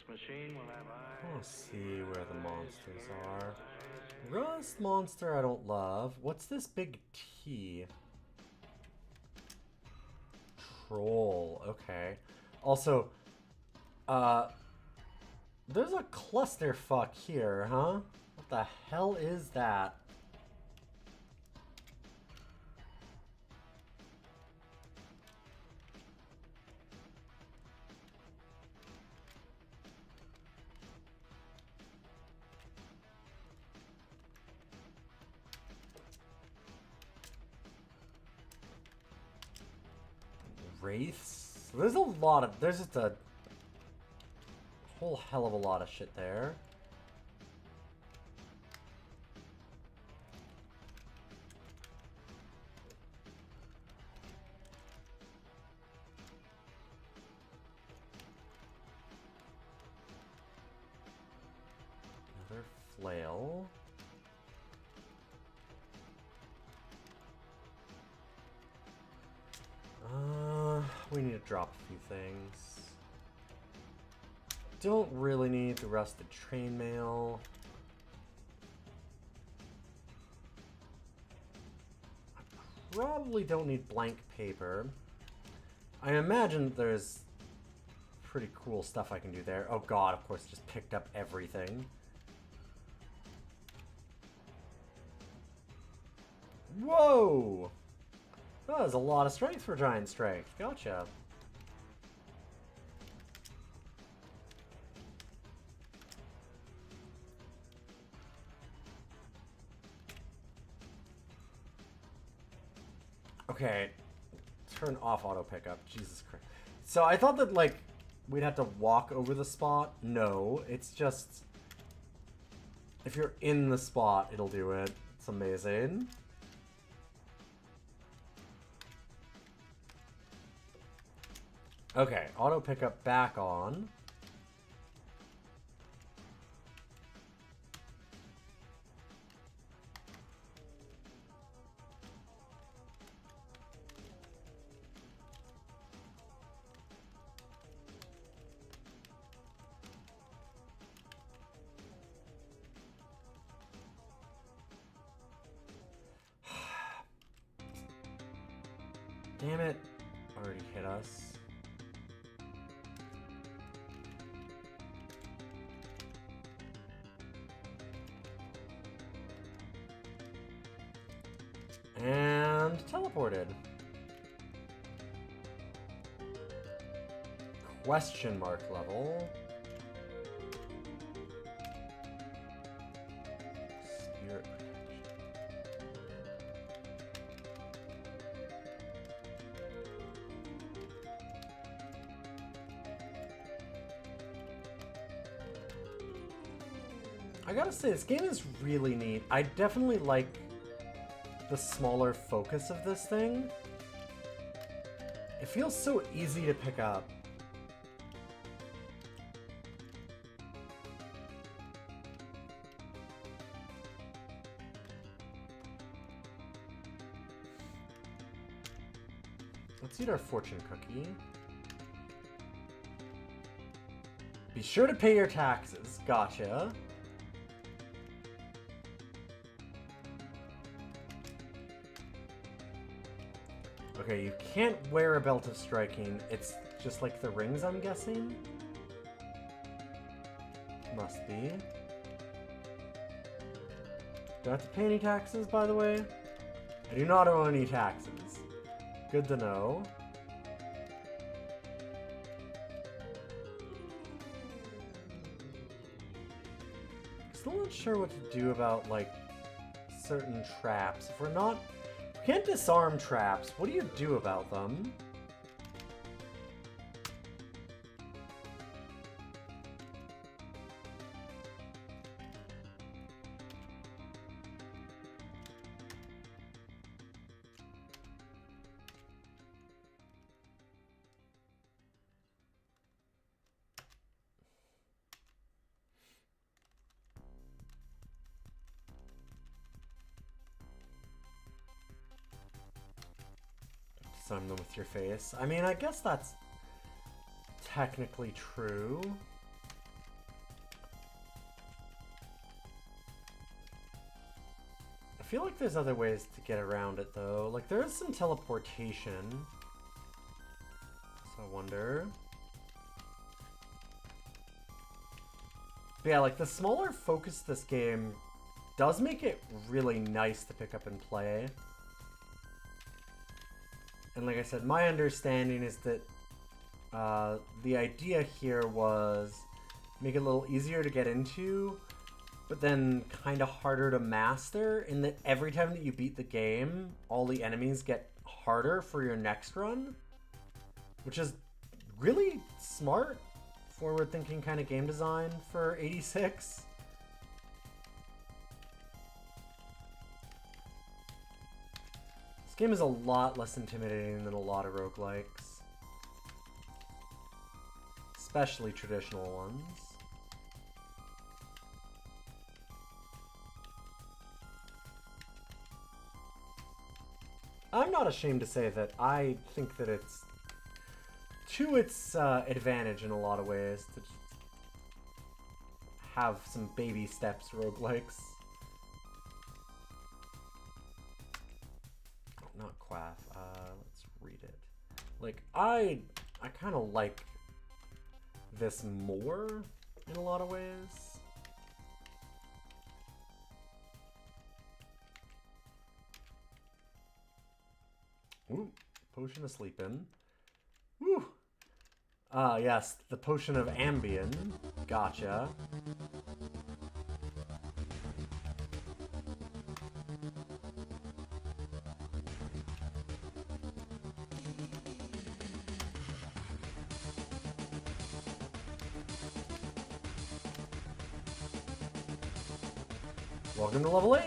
machine will have eyes. Let's see where the monsters are. Rust monster I don't love. What's this big T? Troll. Okay. Also, there's a clusterfuck here, huh? What the hell is that? Wraiths? There's a lot of... There's just a whole hell of a lot of shit there. Another flail. We need to drop a few things. Don't really need the rusted train mail. I probably don't need blank paper. I imagine there's pretty cool stuff I can do there. Oh god, of course, just picked up everything. Whoa! That was a lot of strength for Giant Strength. Gotcha. Okay. Turn off auto pickup. Jesus Christ. So I thought that, like, we'd have to walk over the spot. No, it's just... if you're in the spot, it'll do it. It's amazing. Okay, auto pickup back on. Damn it. Already hit us. And teleported. Question mark level. Spirit protection. I gotta say, this game is really neat. I definitely like the smaller focus of this thing. It feels so easy to pick up. Let's eat our fortune cookie. Be sure to pay your taxes. Gotcha. Okay, you can't wear a belt of striking. It's just like the rings, I'm guessing? Must be. Do I have to pay any taxes, by the way? I do not owe any taxes. Good to know. Still not sure what to do about, like, certain traps. If we're not... can't disarm traps. What do you do about them? Disarm them with your face. I mean, I guess that's technically true. feel like there's other ways to get around it, though. Like, there is some teleportation. So I wonder... But yeah, like, the smaller focus this game does make it really nice to pick up and play. And like I said, my understanding is that the idea here was make it a little easier to get into, but then kind of harder to master, in that every time that you beat the game, all the enemies get harder for your next run, which is really smart, forward-thinking kind of game design for 86. This game is a lot less intimidating than a lot of roguelikes, especially traditional ones. I'm not ashamed to say that I think that it's to its advantage in a lot of ways to have some baby steps roguelikes. Not quaff. Let's read it. Like, I kind of like this more in a lot of ways. Ooh, potion of sleeping. Woo! Yes, the potion of Ambien. Gotcha. Welcome to level 8!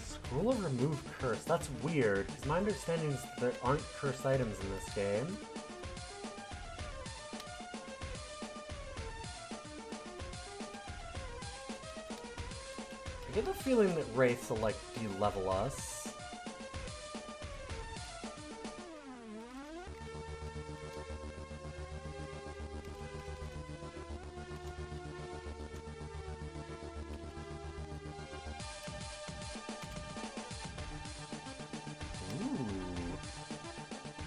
Scroll of remove curse. That's weird, because my understanding is there aren't cursed items in this game. I get the feeling that Wraiths will, like, de-level us.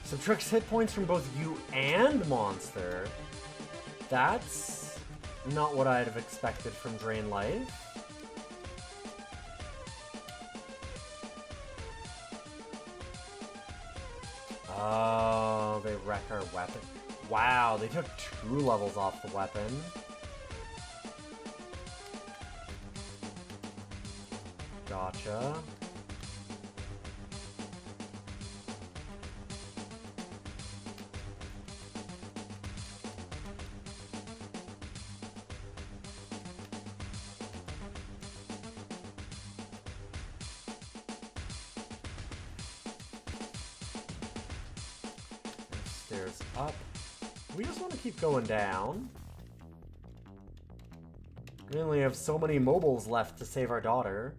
Subtracts hit points from both you and monster. That's not what I'd have expected from Drain Life. Oh, they wreck our weapon. Wow, they took 2 levels off the weapon. Gotcha. Stairs up. We just want to keep going down. We only have so many mobiles left to save our daughter.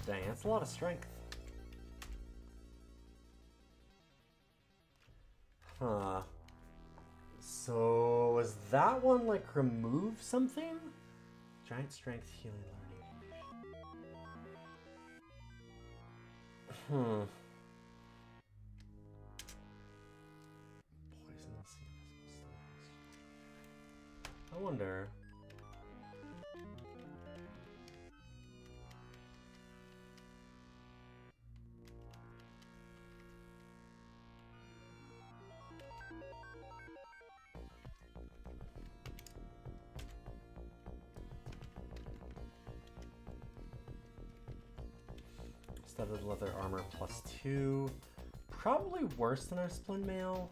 Dang, that's a lot of strength. Huh. So, is that one, like, remove something? Giant strength healing learning. Poison and sea invisible stars. I wonder... Studded leather armor +2. Probably worse than our splint mail.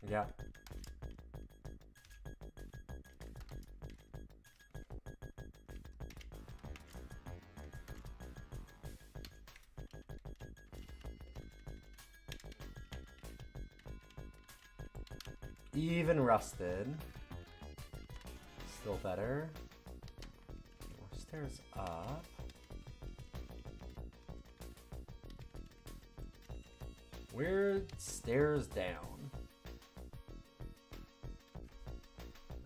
Yeah. Even rusted. Still better. More stairs up. Weird stairs down.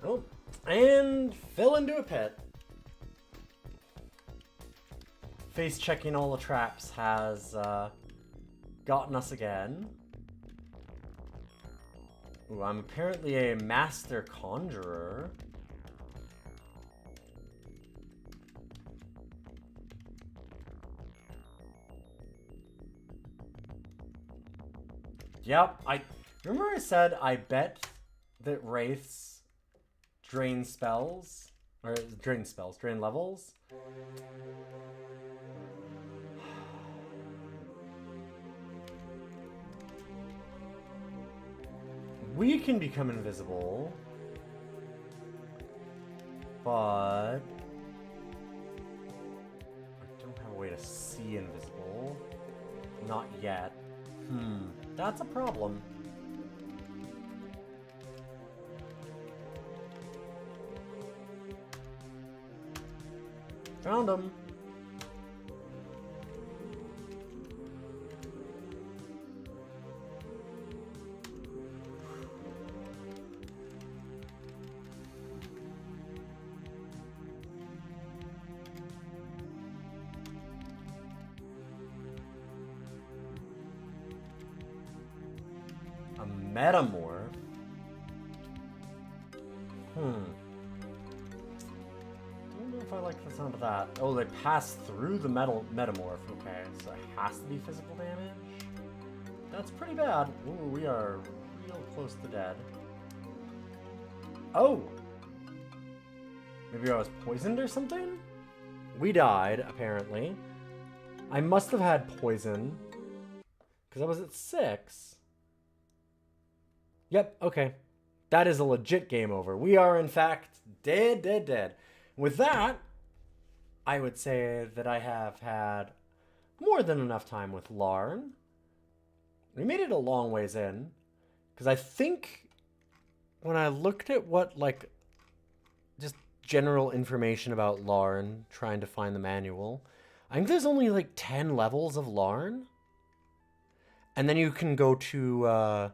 Oh, and fell into a pit. Face checking all the traps has gotten us again. Ooh, I'm apparently a master conjurer. Yep, remember I said I bet that wraiths drain spells, or drain levels. We can become invisible, but I don't have a way to see invisible. Not yet. That's a problem. Found him. Metamorph? Don't know if I like the sound of that. Oh, they pass through the metamorph. Okay, so it has to be physical damage? That's pretty bad. Ooh, we are real close to dead. Oh! Maybe I was poisoned or something? We died, apparently. I must have had poison, because I was at 6. Yep, okay. That is a legit game over. We are, in fact, dead. With that, I would say that I have had more than enough time with Larn. We made it a long ways in, because I think when I looked at what, like, just general information about Larn, trying to find the manual, I think there's only, like, 10 levels of Larn. And then you can go to,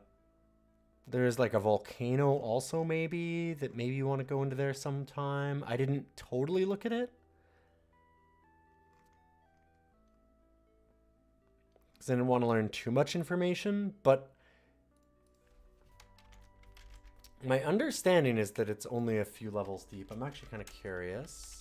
there's like a volcano also maybe, that maybe you want to go into there sometime. I didn't totally look at it, because I didn't want to learn too much information, but my understanding is that it's only a few levels deep. I'm actually kind of curious.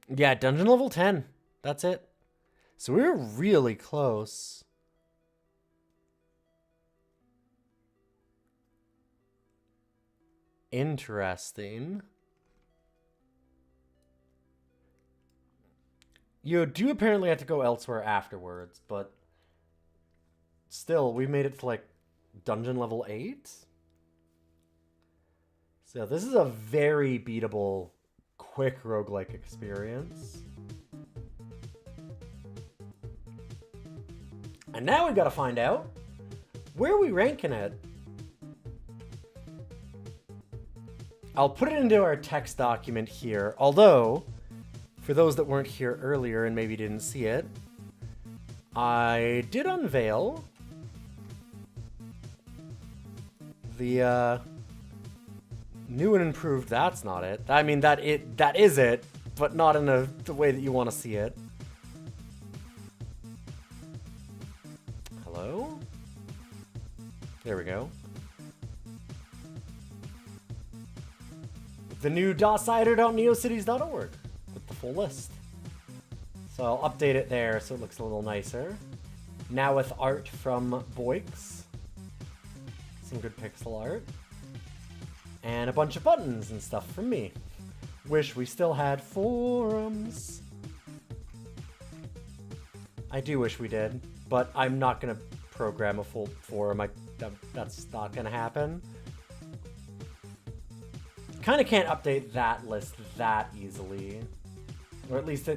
Yeah, dungeon level 10. That's it. So we're really close. Interesting. You do apparently have to go elsewhere afterwards, but still, we made it to like dungeon level 8. So this is a very beatable, quick roguelike experience. And now we've got to find out where we ranking it. I'll put it into our text document here, although, for those that weren't here earlier and maybe didn't see it, I did unveil The new and improved, that's not it. I mean, that is it, but not in the way that you want to see it. Hello? There we go. The new DOScider.neocities.org with the full list. So I'll update it there so it looks a little nicer. Now with art from Boix. Some good pixel art. And a bunch of buttons and stuff from me. Wish we still had forums. I do wish we did, but I'm not gonna program a full forum. That's not gonna happen. Kind of can't update that list that easily. Or at least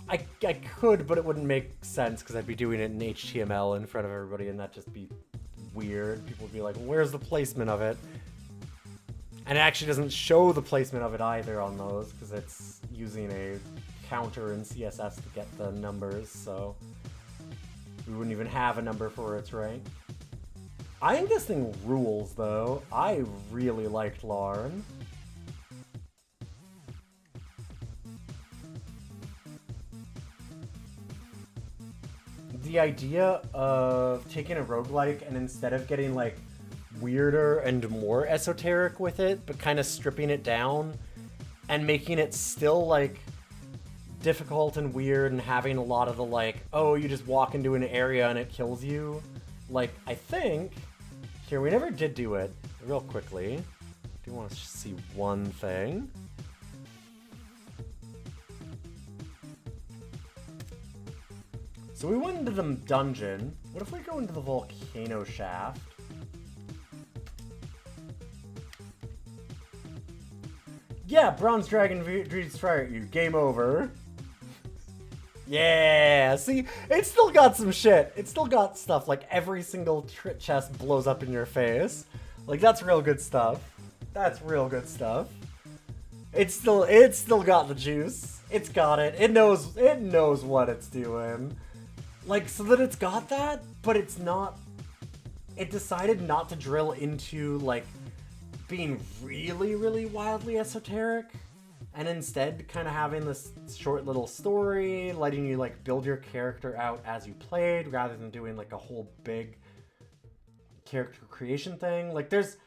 I could, but it wouldn't make sense because I'd be doing it in HTML in front of everybody and that'd just be weird. People would be like, where's the placement of it? And it actually doesn't show the placement of it either on those because it's using a counter in CSS to get the numbers, so we wouldn't even have a number for its rank. I think this thing rules, though. I really liked Larn. The idea of taking a roguelike and instead of getting, like, weirder and more esoteric with it, but kind of stripping it down and making it still, like, difficult and weird and having a lot of the, like, oh, you just walk into an area and it kills you. Like, I think... Here, we never did do it real quickly. I do want to see one thing. So we went into the dungeon. What if we go into the volcano shaft? Yeah, Bronze Dragon breathes fire at you. Game over. Yeah, see, it's still got some shit. It's still got stuff, like every single chest blows up in your face. Like, that's real good stuff. That's real good stuff. It's still got the juice. It's got it. It knows what it's doing. Like, so that it's got that, but it's not... It decided not to drill into, like, being really, really wildly esoteric. And instead, kind of having this short little story, letting you, like, build your character out as you played, rather than doing, like, a whole big character creation thing. Like, there's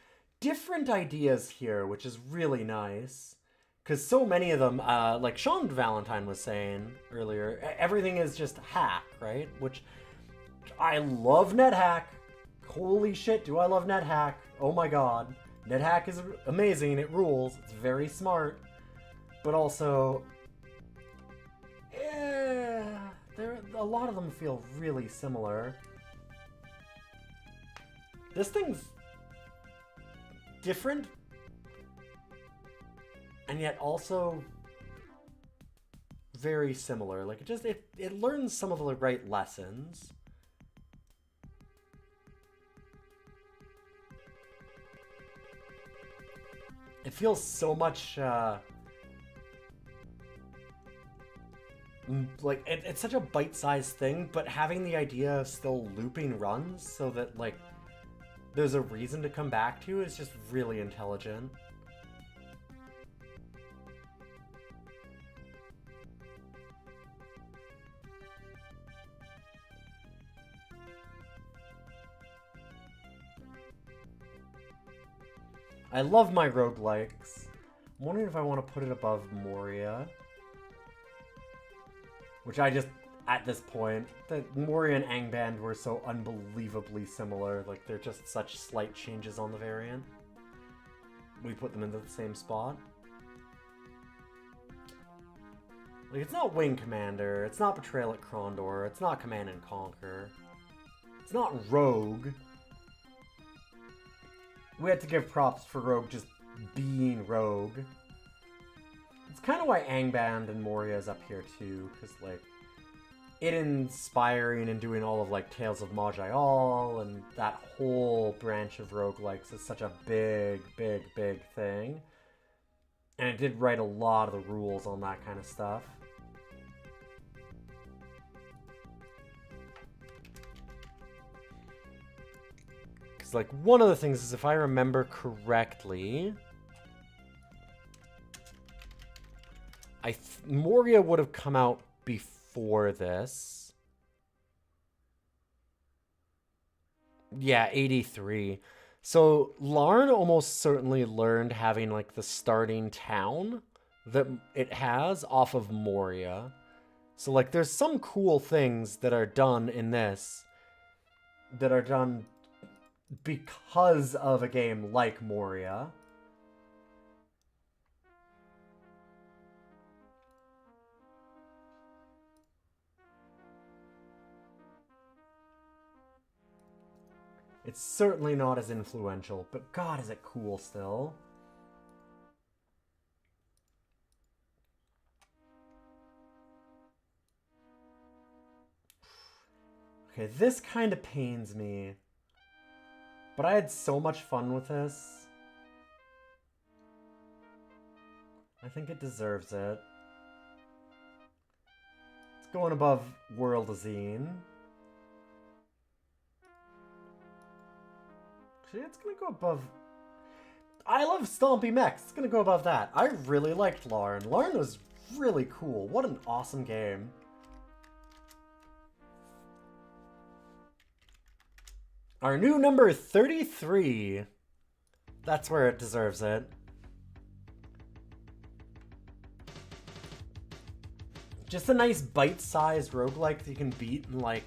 different ideas here, which is really nice. Because so many of them, like Sean Valentine was saying earlier, everything is just hack, right? Which, I love NetHack. Holy shit, do I love NetHack. Oh my god. NetHack is amazing, it rules, it's very smart. But also, yeah, a lot of them feel really similar. This thing's different, and yet also very similar. Like, it learns some of the right lessons. It feels so much, like, it's such a bite-sized thing, but having the idea of still looping runs so that, like, there's a reason to come back to is just really intelligent. I love my roguelikes. I'm wondering if I want to put it above Moria. Which I just, at this point, Moria and Angband were so unbelievably similar. Like, they're just such slight changes on the variant. We put them into the same spot. Like, it's not Wing Commander, it's not Betrayal at Krondor, it's not Command and Conquer. It's not Rogue. We had to give props for Rogue just being Rogue. It's kind of why Angband and Moria is up here too, because, like, it inspiring and doing all of, like, Tales of Maj'Al and that whole branch of roguelikes is such a big, big, big thing. And it did write a lot of the rules on that kind of stuff. Because, like, one of the things is, if I remember correctly, Moria would have come out before this. Yeah, 83. So Larn almost certainly learned having, like, the starting town that it has off of Moria. So, like, there's some cool things that are done in this that are done because of a game like Moria. It's certainly not as influential, but God, is it cool still. Okay, this kind of pains me. But I had so much fun with this. I think it deserves it. It's going above World-Azine. Actually, it's gonna go above... I love Stompy Mechs. It's gonna go above that. I really liked Larn. Larn was really cool. What an awesome game. Our new number 33. That's where it deserves it. Just a nice bite-sized roguelike that you can beat in, like,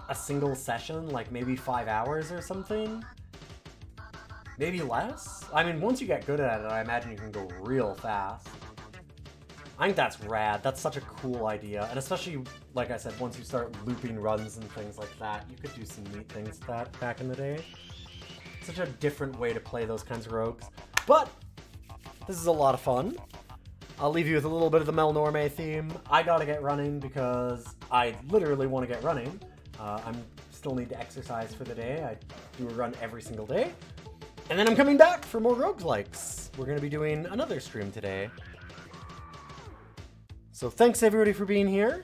a single session, like maybe 5 hours or something. Maybe less? I mean, once you get good at it, I imagine you can go real fast. I think that's rad. That's such a cool idea. And especially, like I said, once you start looping runs and things like that, you could do some neat things with that back in the day. Such a different way to play those kinds of rogues. But this is a lot of fun. I'll leave you with a little bit of the Melnorme theme. I gotta get running because I literally want to get running. I still need to exercise for the day. I do a run every single day. And then I'm coming back for more roguelikes. We're going to be doing another stream today. So thanks everybody for being here.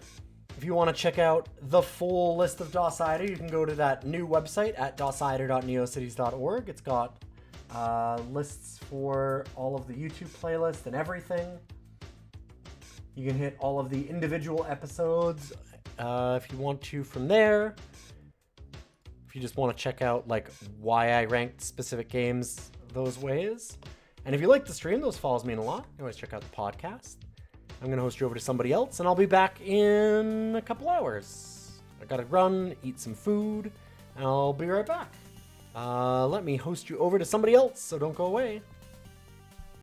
If you want to check out the full list of DOScider, you can go to that new website at doscider.neocities.org. It's got lists for all of the YouTube playlists and everything. You can hit all of the individual episodes if you want to from there. If you just want to check out like why I ranked specific games those ways. And if you like the stream, those follows mean a lot. You can always check out the podcast. I'm going to host you over to somebody else, and I'll be back in a couple hours. I got to run, eat some food, and I'll be right back. Let me host you over to somebody else, so don't go away.